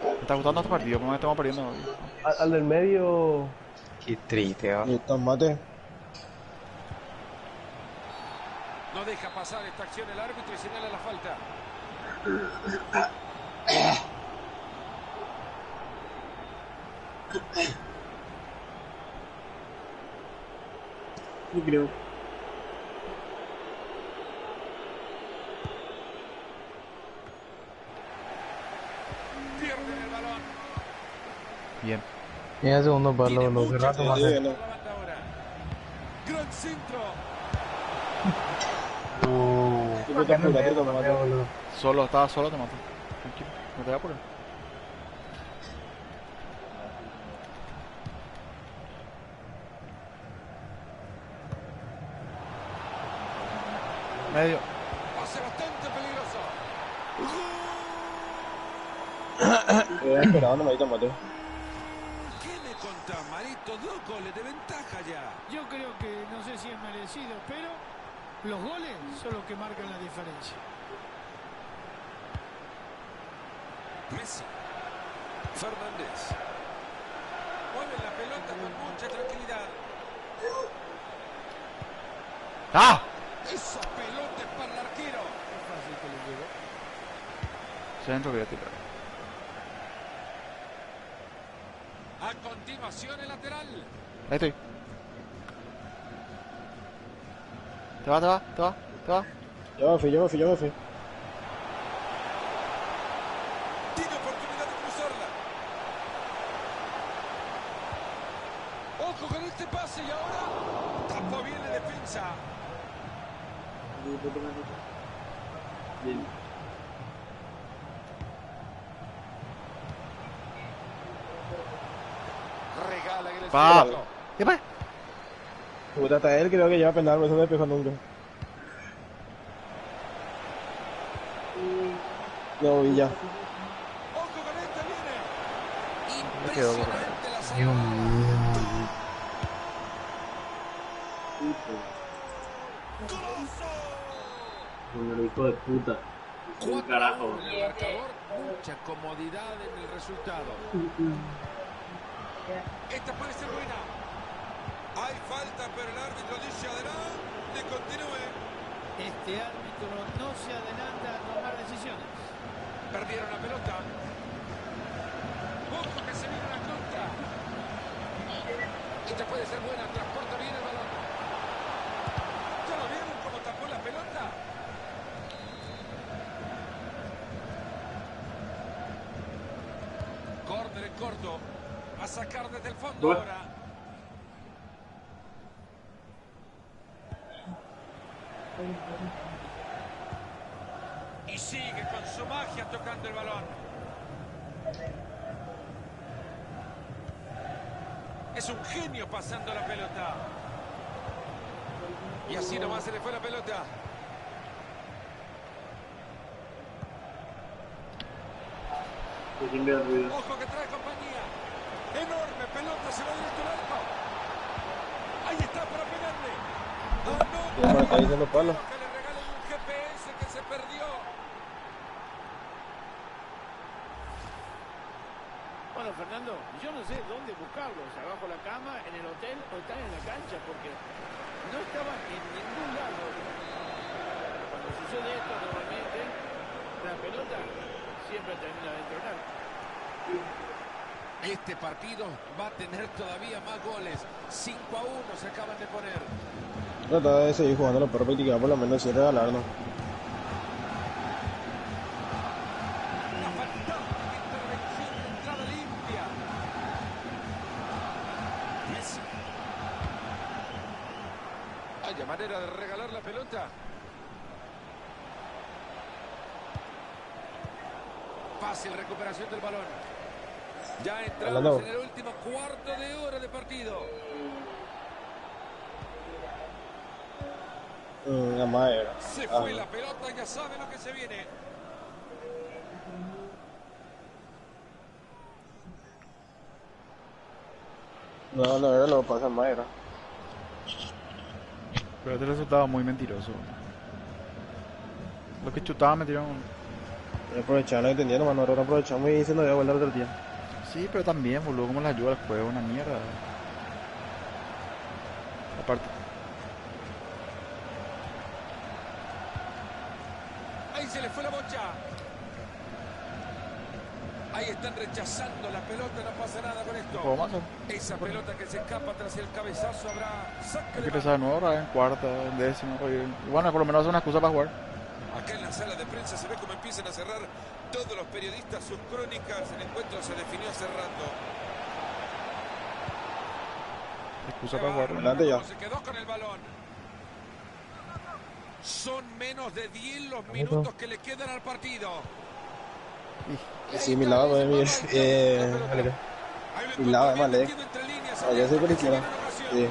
Me está gustando este partido, porque estamos perdiendo. Al del medio... qué triste, ¿va? Y tomate. No deja pasar esta acción el árbitro y señala la falta. Yo creo. Pierden el balón. Bien. Y el segundo palo, lo que rato más. La banda ahora. Gran centro. Estaba solo, te mato. Tranquilo, no te voy a apurar. Medio. Pase bastante peligroso. Esperando, no me tomate. ¿Qué me contás, Marito? 2 goles de ventaja ya. Yo creo que no sé si es merecido, pero los goles son los que marcan la diferencia. Messi. Fernández. Mueve la pelota con mucha tranquilidad. ¡Ah! Esa pelota es para el arquero. Es fácil que le llegue. Centro que voy a tirar. A continuación el lateral. Ahí estoy. Te va. Yo me fui. Tiene oportunidad de cruzarla. Ojo con este pase y ahora tapó bien la defensa. Bien. Regala en el Pa. centro. ¿Qué pasa? Puta, hasta él creo que lleva penal, por eso no despejó nunca. No, Villa. Ojo con esta viene. Me quedo Impresionante la Dios salida. mío. Como el hijo de puta. Un carajo. En el marcador, mucha comodidad en el resultado. Esta puede ser buena. falta, pero el árbitro dice adelante, continúe. Este árbitro no se adelanta a tomar decisiones. Perdieron la pelota. Ojo que se viene la contra. Esta puede ser buena, transporta bien el balón. ¿Ya lo vieron cómo tapó la pelota? Córner en corto. A sacar desde el fondo ahora. Y sigue con su magia tocando el balón. Es un genio pasando la pelota. Y así nomás se le fue la pelota. Ojo que trae compañía. Enorme pelota, se va directo al arco. Ahí está para pegarle. Está ahí dando palo. Que le regalen un GPS que se perdió. Bueno, Fernando, yo no sé dónde buscarlos, abajo la cama, en el hotel o están en la cancha, porque no estaban en ningún lado. Cuando sucede esto, normalmente la pelota siempre termina dentro del arco. Este partido va a tener todavía más goles. 5-1 se acaban de poner. Trata de seguir jugando los perros y que por lo menos sin regalarnos. Una fantástica intervención, entrada limpia. Messi. Hay manera de regalar la pelota. Fácil recuperación del balón. Ya entramos en el último cuarto de hora de partido. La madre. Se fue la pelota, ya sabe lo que se viene. No era lo que pasa en madera. Pero este resultado muy mentiroso. Lo que chutaba me tiraron. Aprovecharon entendiendo, mano. Ahora aprovechamos y se nos dio vuelta el otro día. Sí, pero también, boludo, como la ayuda al juego, una mierda. Aparte. Ahí se le fue la bocha. Ahí están rechazando la pelota, no pasa nada con esto. Esa pelota que se escapa tras el cabezazo habrá saque. Hay que empezar de nuevo ahora en cuarta, en décima. Y bueno, por lo menos es una excusa para jugar. Acá en la sala de prensa se ve cómo empiezan a cerrar todos los periodistas sus crónicas. El encuentro se definió hace rato. Excusa para jugar. Adelante ya. Se quedó con el balón. Son menos de 10 los minutos que le quedan al partido. Sí, mi lado, mi lado es Malek. Yo soy por izquierda. Sí.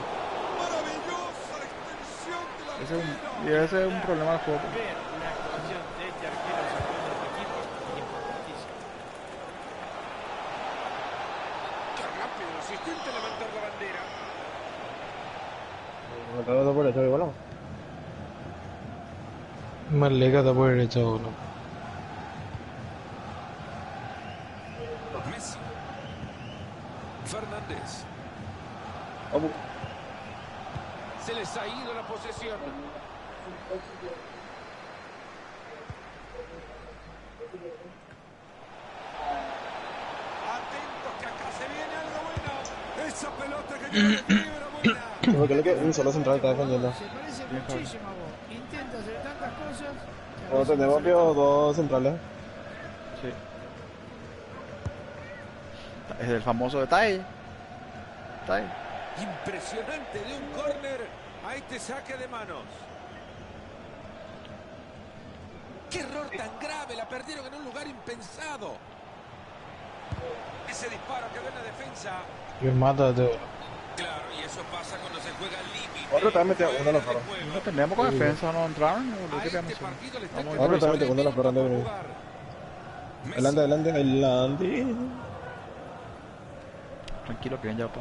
Ese es un problema del juego. Ver la actuación de este arquero sacando su equipo es importantísimo. Qué rápido el asistente a levantar la bandera. No te lo por eso igual. Malek está por derecha, boludo. Messi. Fernández. Vamos. Se les ha ido la posesión. Atentos que acá se viene algo bueno. Esa pelota que quedó en equilibrio era buena. Porque lo que un solo central está defendiendo. Se parece muchísimo a vos. Intenta hacer tantas cosas. No tenemos pero dos centrales. Sí. Es el famoso detalle. Impresionante de un córner a este saque de manos. ¡Qué error tan grave! La perdieron en un lugar impensado. Ese disparo quedó en la defensa. Y mátate. Claro, y eso pasa cuando se juega al límite. Otro también metió uno de los perros. No tenemos con defensa, no entraron. A este partido le está Otro también metió uno de los perros. Adelante. Tranquilo, que bien ya, pa.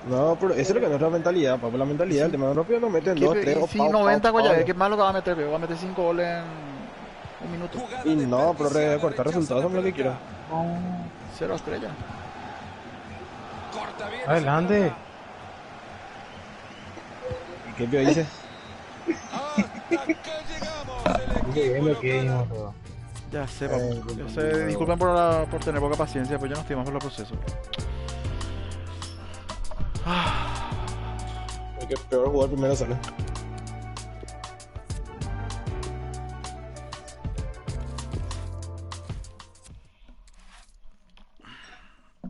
No, pero eso es lo que es nuestra mentalidad, papá. La mentalidad del tema rápido nos meten 2, 3 o si 90 goles, ¿qué malo que va a meter? Va a meter 5 goles en un minuto. Y no, pero recortar resultados es lo que quiero. 0 estrellas. Corta bien. Adelante. ¿Qué pio dice? Hasta acá llegamos. El Dice bien equipo lo que local. vimos, pero Ya sé, papu. Yo sé, disculpen por tener poca paciencia, pues ya no estoy más por el proceso. El que peor jugar primero sale.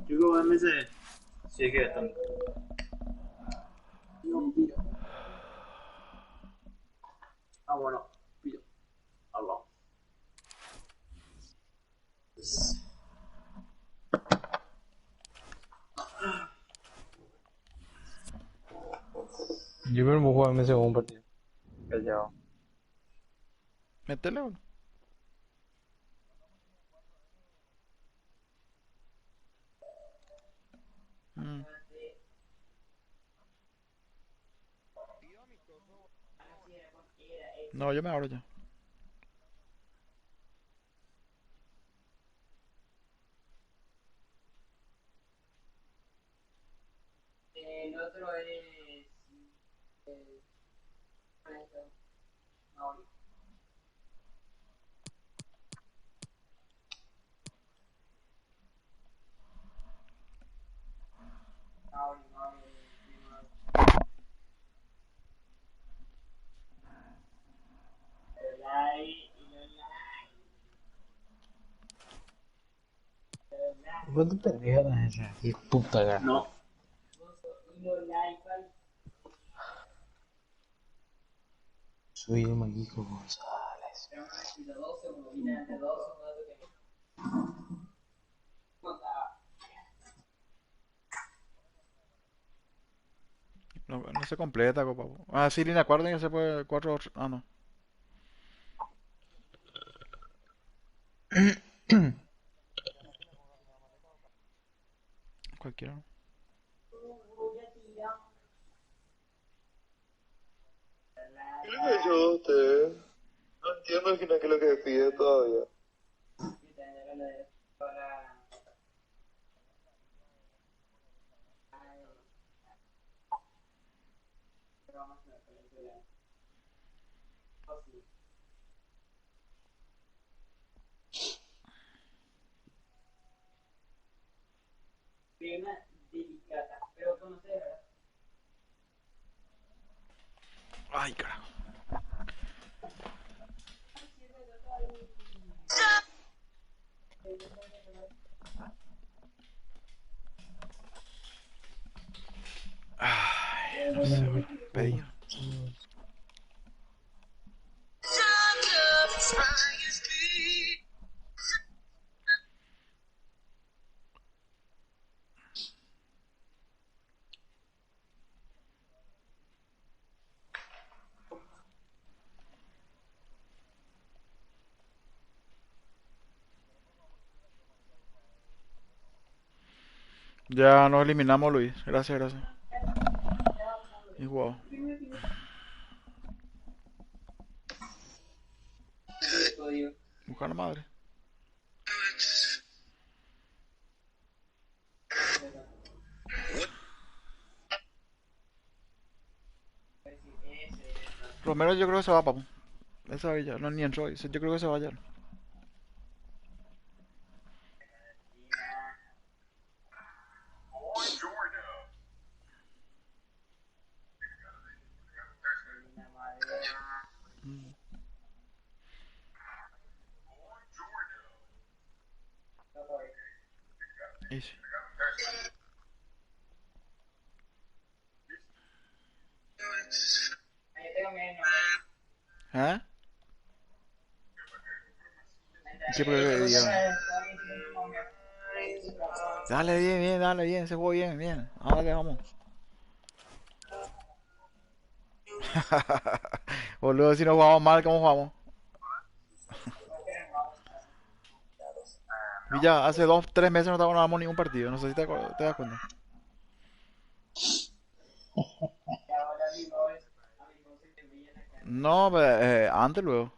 Yo creo que MC. Sí, que están. Ah, bueno. Pido. Allah. yo me voy a jugar mi segundo partido. Callado. Métele, boludo. Mm. No, yo me abro ya. El otro es. Mauri. Mauri. ¿Cuánto te regalas esa? Qué puta gana. No. Soy el Maguijo González. No, no se completa, copa. Ah, sí, línea cuarta ya se puede. Cuatro. Ah, no. Cualquiera. ¿Qué le yo a usted? No entiendo al final qué es lo que pide todavía. Crema delicada, pero conoces, ¿verdad? Ay, carajo. Ay, no sé, bueno. Pedir. Ya nos eliminamos, Luis. Gracias, gracias. Y wow. Buscar la madre. Romero yo creo que se va, papu. Esa ya, no ni entró. Yo creo que se va ya. Mm. Easy. ¿Eh? ¿Qué porque diga? Dale bien, bien, dale bien, se jugó bien, bien. Ah, dale, vamos. Boludo, si no jugamos mal, ¿cómo jugamos? Villa, hace 2, 3 meses no ganábamos ningún partido, no sé si te das cuenta. No, antes luego.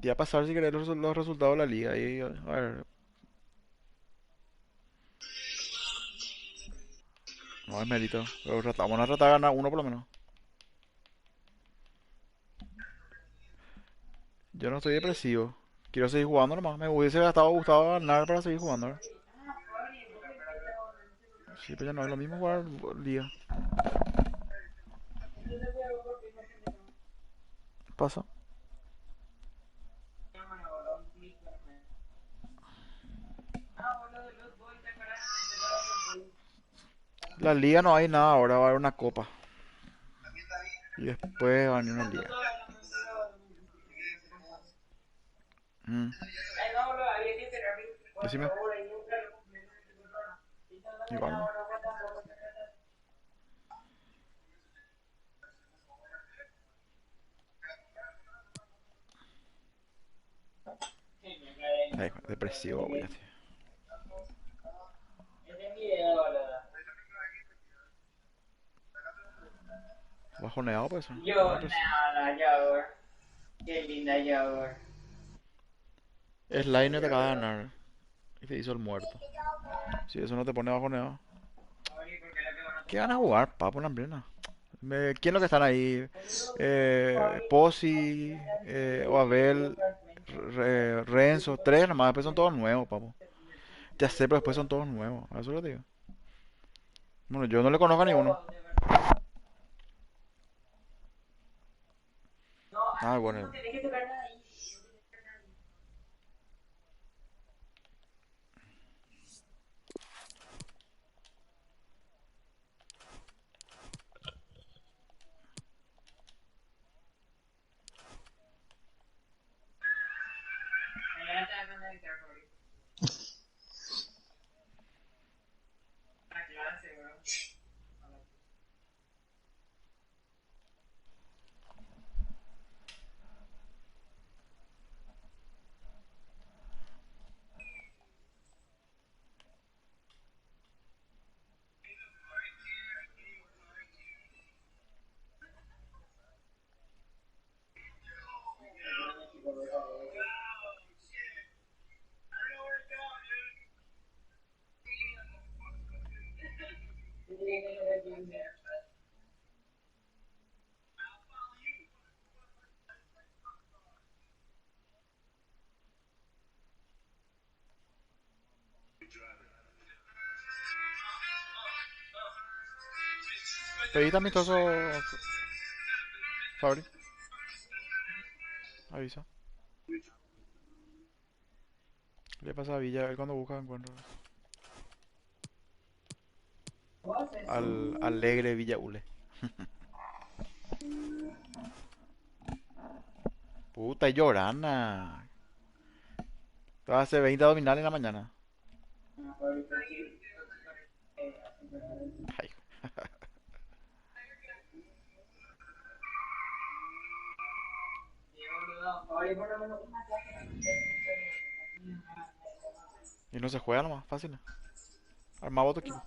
Te iba a pasar si querés los resultados de la liga. Y, a ver, No es mérito. Pero vamos a tratar de ganar uno por lo menos. Yo no estoy depresivo. Quiero seguir jugando nomás. Me hubiese gustado ganar para seguir jugando. ¿Verdad? Sí, pero ya no es lo mismo jugar liga. Pasa. La liga no hay nada ahora, va a haber una copa. Y después va a venir una liga. Decime. Igual. ¿No? Ay, depresivo, güey. Bajoneado, pues. Qué linda Yogur. Slime te acaba de ganar. Y te hizo el muerto. Si eso no te pone bajoneado. ¿Qué van a jugar, papo, la hambrena? ¿Quién es lo que están ahí? Pozzi, Oabel, Renzo, tres nomás, después son todos nuevos, papo. Ya sé, pero después son todos nuevos, a eso lo digo. Bueno, yo no le conozco a ninguno. Ah, bueno. Pediste amistoso, Fabri. Avisa. Le pasa a Villa, él cuando busca encuentra. Al alegre Villa Ule. Puta, llorana. Te vas a hacer 20 abdominales en la mañana. Ay. Y no se juega nomás, fácil. Armaba tu equipo.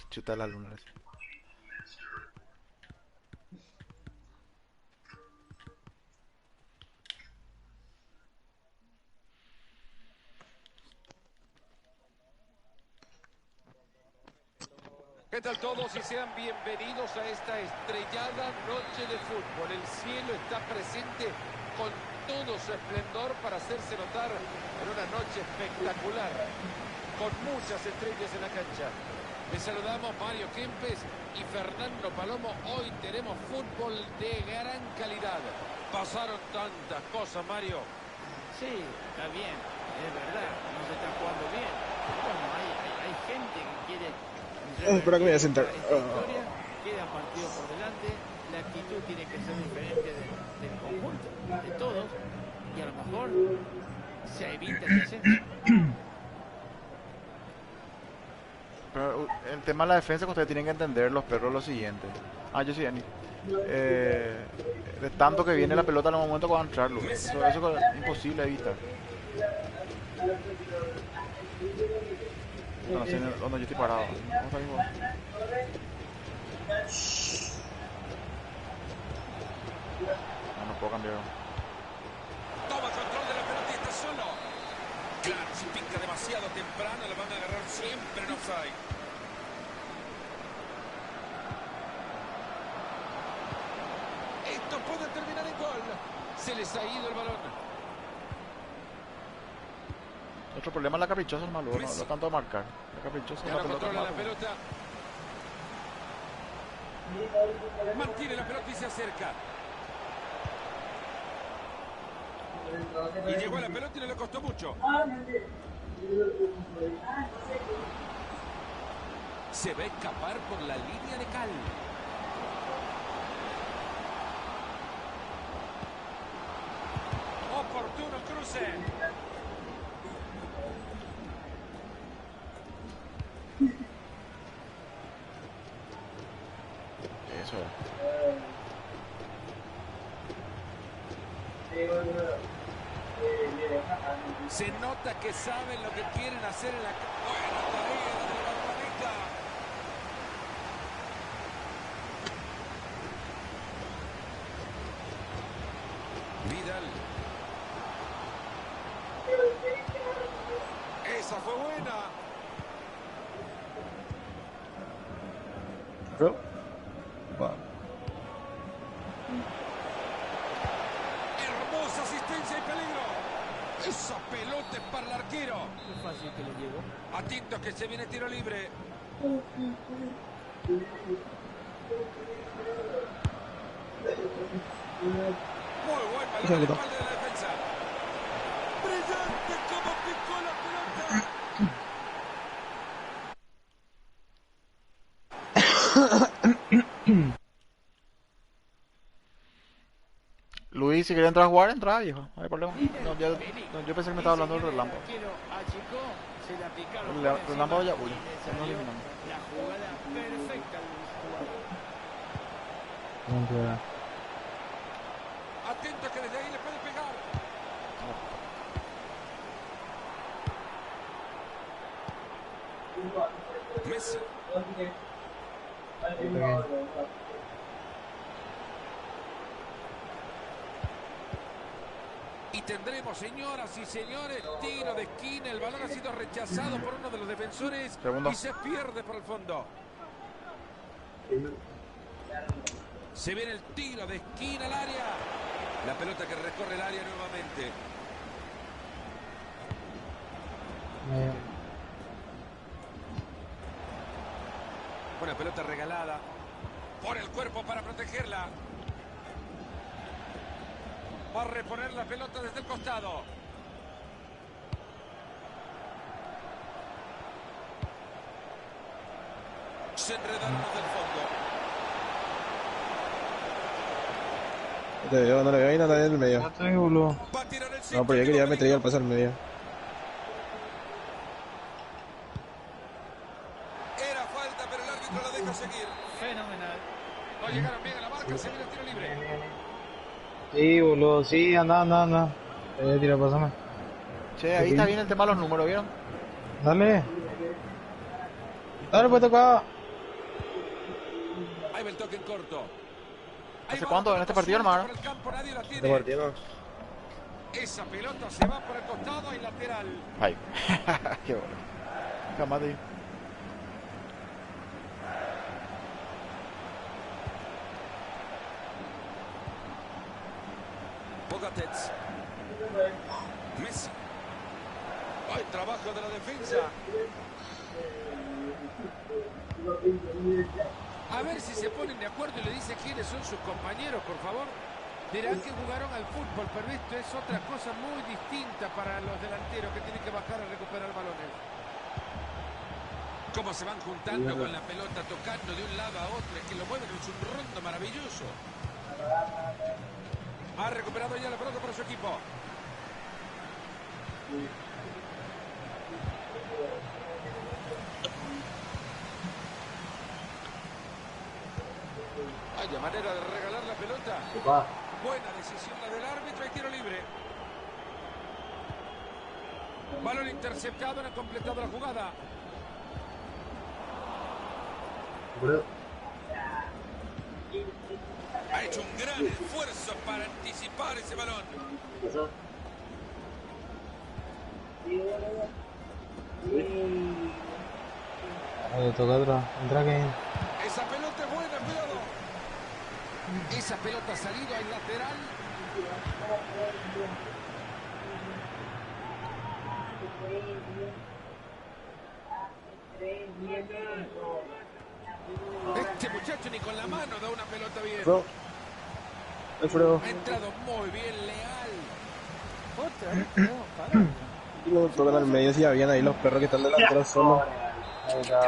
Chuta la luna. ¿Qué tal todos y sean bienvenidos a esta estrellada noche de fútbol? El cielo está presente con todo su esplendor para hacerse notar en una noche espectacular, con muchas estrellas en la cancha. Les saludamos Mario Kempes y Fernando Palomo. Hoy tenemos fútbol de gran calidad. Pasaron tantas cosas, Mario. Sí, está bien, es verdad, no se está jugando bien. Bueno, hay gente que quiere... Espera que me voy a sentar. Quedan partidos por delante, la actitud tiene que ser diferente del conjunto, de todos, y a lo mejor se evita el descenso. Pero el tema de la defensa que ustedes tienen que entender, los perros, lo siguiente. Ah, yo sí, Dani. de tanto que viene la pelota en el momento que va a entrar, Luis. Eso es imposible evitar. No sé dónde yo estoy parado. ¿Cómo está mi voz? No puedo cambiar. Toma control de la pelotita solo. Claro, si pica demasiado temprano, la van a agarrar siempre en offside. Esto puede terminar en gol. Se les ha ido el balón. Otro problema es la caprichosa, el malo, no tanto de marcar. La caprichosa es la pelota. Controla la pelota. Mantiene la pelota y se acerca. Y llegó a la pelota y no le costó mucho. Se va a escapar por la línea de cal. Oportuno cruce. Eso es. Se nota que saben lo que quieren hacer en la... Buena tarea de la Barbarita. Vidal. Esa fue buena. Bro. Wow. Hermosa asistencia y peligro. Esa pelota es para el arquero. Qué fácil que le llegó. Atentos que se viene tiro libre. Muy buen balón al espalda de la defensa. Brillante como picó la pelota. Luis, si quería entrar a jugar, entra, viejo. No hay problema. No, yo pensé que me estaba hablando del relámpago. El relámpago ya, uy, no eliminamos. La jugada perfecta del Bueno, Atento que desde ahí le puede pegar. Messi. Y tendremos, señoras y señores, tiro de esquina. El balón ha sido rechazado por uno de los defensores. Segundo. Y se pierde por el fondo. Se viene el tiro de esquina al área. La pelota que recorre el área nuevamente. Una pelota regalada. Por el cuerpo para protegerla. Va a reponer la pelota desde el costado. Se enredaron los del fondo. No le veo ahí nada en el medio. Va a tirar el No, pero yo quería meter ya el pase al medio. Era falta, pero el árbitro la deja seguir. Fenomenal. No llegaron bien a la marca, se viene el tiro libre. sí, boludo, sí, anda. Voy a tirar, pásame. Che, ahí está bien el tema de los números, ¿vieron? Dale. Dale, pues toca. Ahí va el toque en corto. ¿Hace cuánto en este partido, hermano? Por el campo, nadie la De tiene. partido. Esa pelota se va por el costado y lateral. Ay, qué bueno. Jamás te... Bogatets. Messi. Buen trabajo de la defensa. A ver si se ponen de acuerdo y le dice quiénes son sus compañeros, por favor. Dirán que jugaron al fútbol, pero esto es otra cosa muy distinta para los delanteros que tienen que bajar a recuperar balones. Cómo se van juntando con la pelota, tocando de un lado a otro, es que lo mueven, es un rondo maravilloso. Ha recuperado ya la pelota para su equipo. Hay manera de regalar la pelota. Opa. Buena decisión la del árbitro y tiro libre. Balón interceptado, no ha completado la jugada. Bro. Ha hecho un gran esfuerzo para anticipar ese balón. Pasó. Ahí toca atrás. Entra que. Esa pelota es buena, cuidado. Esa pelota ha salido al lateral. Este muchacho ni con la mano da una pelota bien. Bro. Alfredo. Ha entrado muy bien, leal. Otra vez, no, pará. Y lo tocan al medio si habían ahí los perros que están delanteros solos. Ahí está.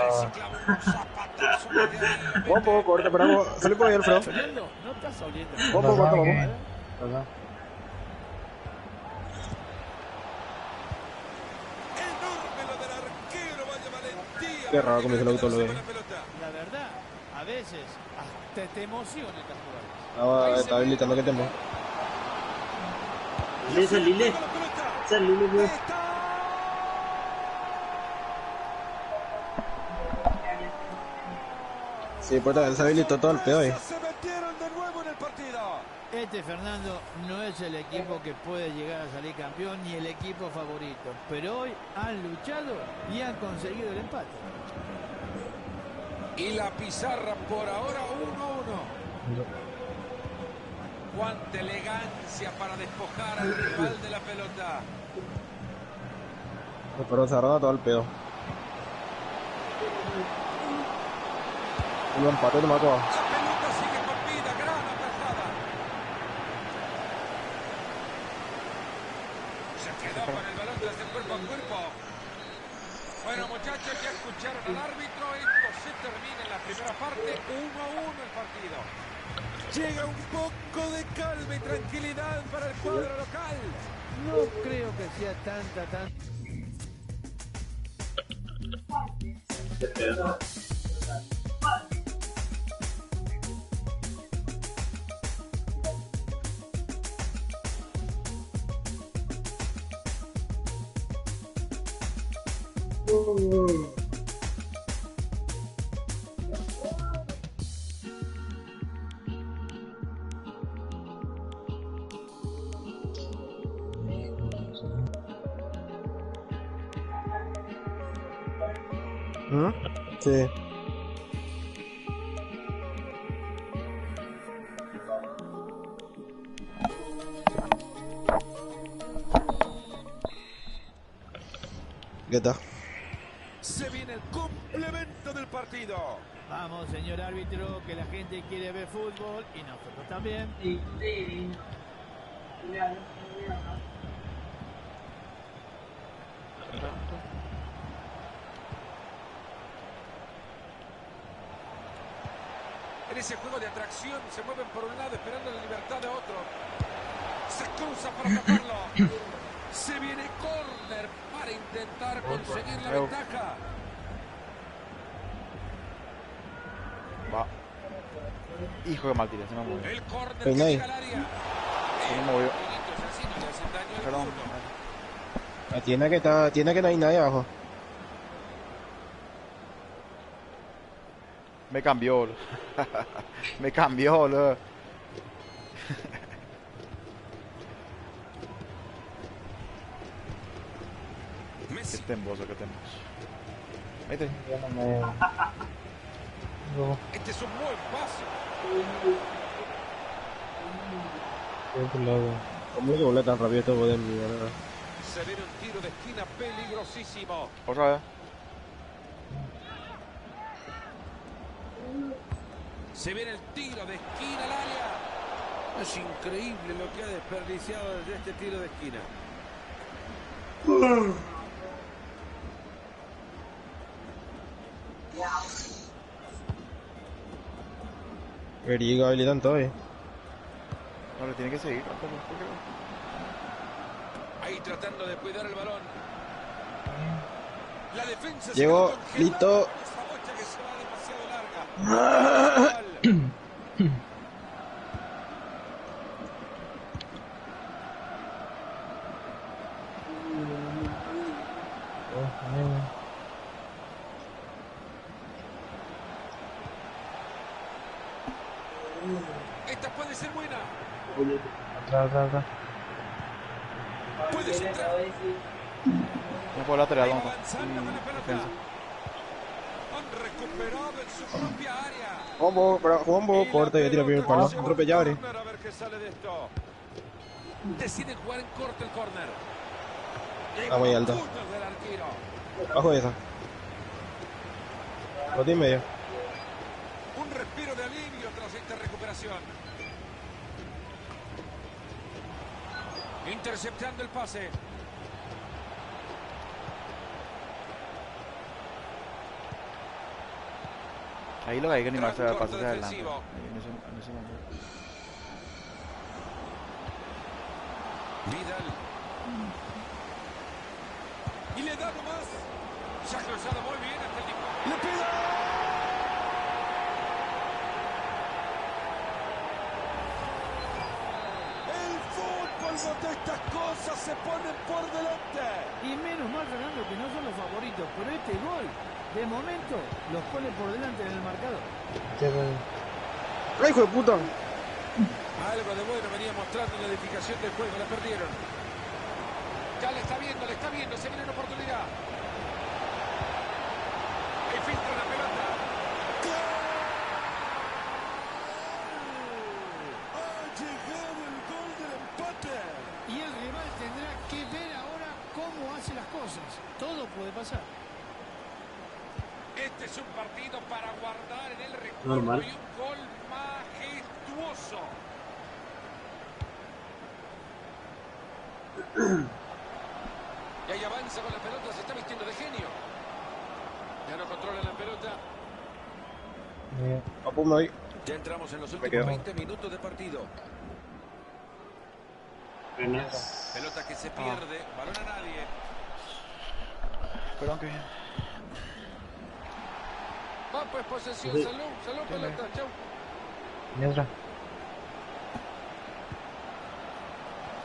Vamos un poco corto, esperamos. Sale por ahí, Alfredo. ¿Oliendo? No estás oliendo. Vamos un poco corto, vamos. Pasá. Enorme lo del arquero, vaya valentía. Qué raro comienza el auto, lo de. La verdad, a veces hasta te emociona estas jugadas. Estaba habilitando que temo. Lile, Lile. Lile, bro. Sí, pues también se habilitó todo el pedo ahí. Se metieron de nuevo en el partido. Este, Fernando, no es el equipo que puede llegar a salir campeón ni el equipo favorito, pero hoy han luchado y han conseguido el empate. Y la pizarra por ahora 1-1. Cuánta elegancia para despojar al rival de la pelota. Pero se arroja todo el pedo. Un empate nomás todo. La pelota sigue con vida, gran atajada. Se quedó con el balón tras el cuerpo a cuerpo. Bueno, muchachos, ya escucharon al árbitro. Esto se termina en la primera parte. 1-1 el partido. Llega un poco de calma y tranquilidad para el cuadro local. No creo que sea tanta. ¿Mm? Sí. ¿Qué tal? Se viene el complemento del partido. Vamos, señor árbitro, que la gente quiere ver fútbol y nosotros también. En ese juego de atracción se mueven por un lado esperando la libertad de otro. Se cruza para taparlo. Se viene córner para intentar conseguir la ventaja. Va. Hijo de mal tiré, se me movió. El córner que Peina ahí. llega al área. Se me movió. Así no le hacen daño al Perdón. zurdo. Tiene que no hay nadie abajo. Me cambió, boludo. Me cambió, boludo. Qué Messi. temboso que tenemos. Vete. Ya no me. No, Este es un buen pase. de otro lado. ¿Cómo que volé tan rápido este gol de mierda? Se viene un tiro de esquina peligrosísimo. Otra vez. Se viene el tiro de esquina al área. Es increíble lo que ha desperdiciado desde este tiro de esquina. Veriga habilitan todo ahí. No, le tiene que seguir. ¿Por qué no? Ahí tratando de cuidar el balón. La defensa Llegó, se quedó congelada listo. con esa bocha que se va demasiado larga. puede ser buena. Atrás. Puede ser. No por lateral, Va vamos. avanzando con la pelota. Defensa. Han recuperado en su propia área. Juega un poco corto y tira primer palo. Atropellar. A ver qué sale de esto. Deciden jugar en corto el córner. Está muy alto. Puntos del arquero. Bajo de esa. Bote y medio. Un respiro de alivio tras esta recuperación. Interceptando el pase. Ahí lo que hay que animarse a Corto pasar hacia adelante. defensivo. Ahí en ese momento. Vidal. Y le da nomás. Se ha cruzado muy bien hasta el tipo. ¡Le pega! El fútbol donde estas cosas se ponen por delante. Y menos mal, Fernando, que no son los favoritos, pero este gol, de momento, los pone por delante en el marcador. ¡Ay, hijo de puta! Algo de bueno venía mostrando en la edificación del juego, la perdieron. Ya le está viendo, se viene una oportunidad. Y filtra la pelota. ¡Ha llegado el gol del empate! Y el rival tendrá que ver ahora cómo hace las cosas. Todo puede pasar. Este es un partido para guardar en el recuerdo Normal. y un gol majestuoso. Y ahí avanza con la pelota, se está vistiendo de genio. Ya no controla la pelota. Apu, me voy. Ya entramos en los Me últimos quedo. 20 minutos de partido. Apenas. Pelota que se pierde, balón a nadie. Perdón que bien. Va pues posesión, Sí. salud pelota, chau. Mientras.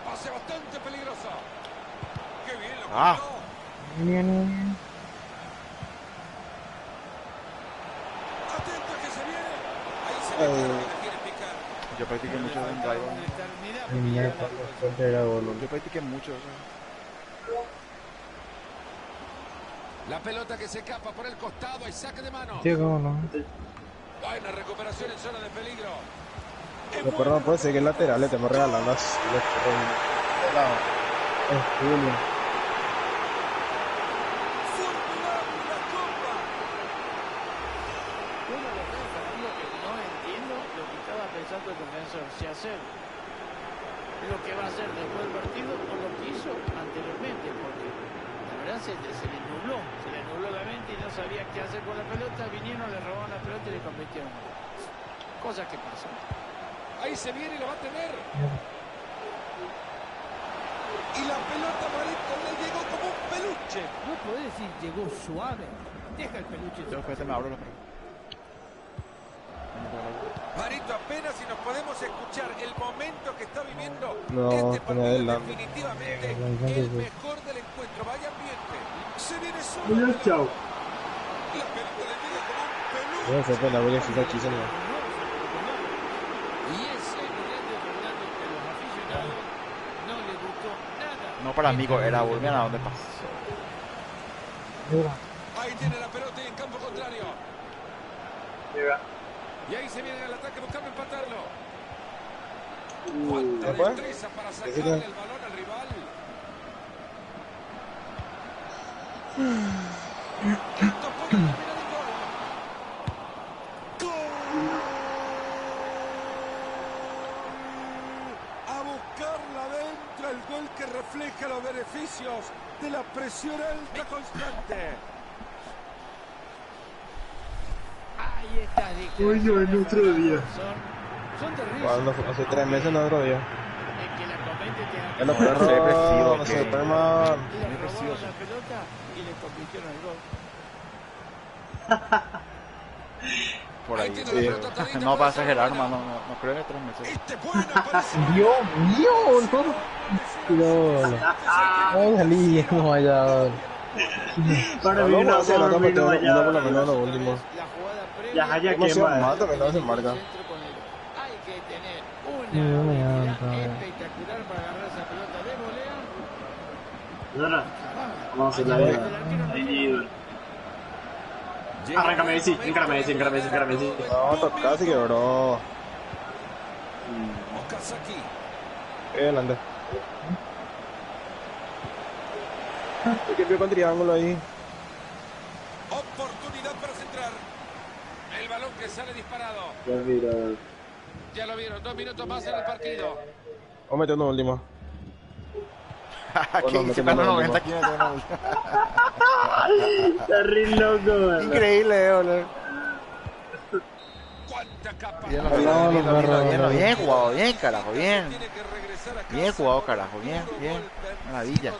Pase bastante peligroso. Qué bien lo Ah. cortó. Atento que se viene. Ahí se ve claro que le quiere picar. Yo practiqué mucho en Drive. Yo practiqué mucho eso. La pelota que se escapa por el costado, hay saque de mano. Sí, cómo no. Buena recuperación en zona de peligro. Pero perdón, puede ser que el lateral le estemos regalando las. Es Julio. Formidable la copa. Uno de los dos, Fernando, que no entiendo lo que estaba pensando el defensor, si hacer lo que va a hacer después del partido o lo que hizo anteriormente, porque la verdad se le nubló la mente y no sabía qué hacer con la pelota, vinieron, le robaron la pelota y le convirtieron. Cosas que pasan. Ahí se viene y lo va a tener. Y la pelota Marito le llegó como un peluche. No podés decir llegó suave. Deja el peluche. Yo después me abro los perros. Marito, apenas si nos podemos escuchar el momento que está viviendo No, este con partido, adelante. definitivamente el mejor del encuentro. Vaya ambiente. Se viene solo. Bueno, chao. La pelota le llega como un peluche. Voy a hacer la voy a decir aquí, señor. Y ese nivel de Fernando que los aficionados no les gustó nada. No para amigos, era volver a donde pasó. Ahí tiene la pelota y en campo contrario. Llega. Y ahí se viene al ataque buscando empatarlo. ¿Se Cuánta fue? destreza para ¿Sí, sacarle sí? el balón al rival. Esto puede terminar el gol. ¡Gol! A buscarla adentro, el gol que refleja los beneficios de la presión alta constante. Ahí está, Hoy yo en otro día. Son terribles. Cuando hace 3 meses no otro día. El que la comente tenga que En los Pero perros, depresivo, no que- sé, Superman. le robaron la pelota y le convirtieron el gol. Por ahí. tiene Sí. la pelota atadita No por para esa exagerar, banda. hermano. No creo que 3 meses. Este es bueno, parece. Dios mío, no. No salí, no vaya. Para No, mí no, se la para mí no uno vaya. por lo menos lo último. La jugada previa Ya, ya Demasiado quema. mal también no se marca. centro con el gol. Hay que tener espectacular para agarrar esa pelota de volea. Ahora, vamos a hacer la vida. Individual. Arranca Messi, encara Messi. No, casi quebró. Okazaki. Adelante. Que vio con triángulo ahí. Oportunidad para centrar. El balón que sale disparado. Ya mira. Ya lo vieron, 2 minutos más en el partido. Vamos a meter una última. ¿Qué hice cuando 90 aquí? Está re loco, ¿verdad? Increíble, boludo. ¿Cuánta capa? Bien, No, bien jugado, bien, carajo, bien. Tiene que regresar a casa. Bien jugado, carajo, bien. Maravilla.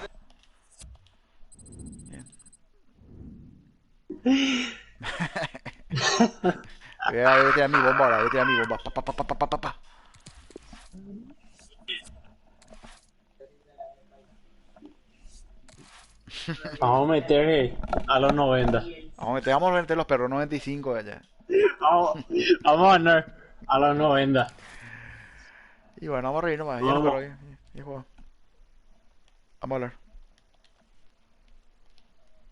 Voy a tirar mi bomba ahora, voy a tirar mi bomba. Pa. Vamos a meter a los 90. Vamos a meter los perros 95 de allá. Vamos a ganar a los 90. Y bueno, vamos a reír nomás. Ya Vamos. no, pero bien jugado. Vamos a hablar.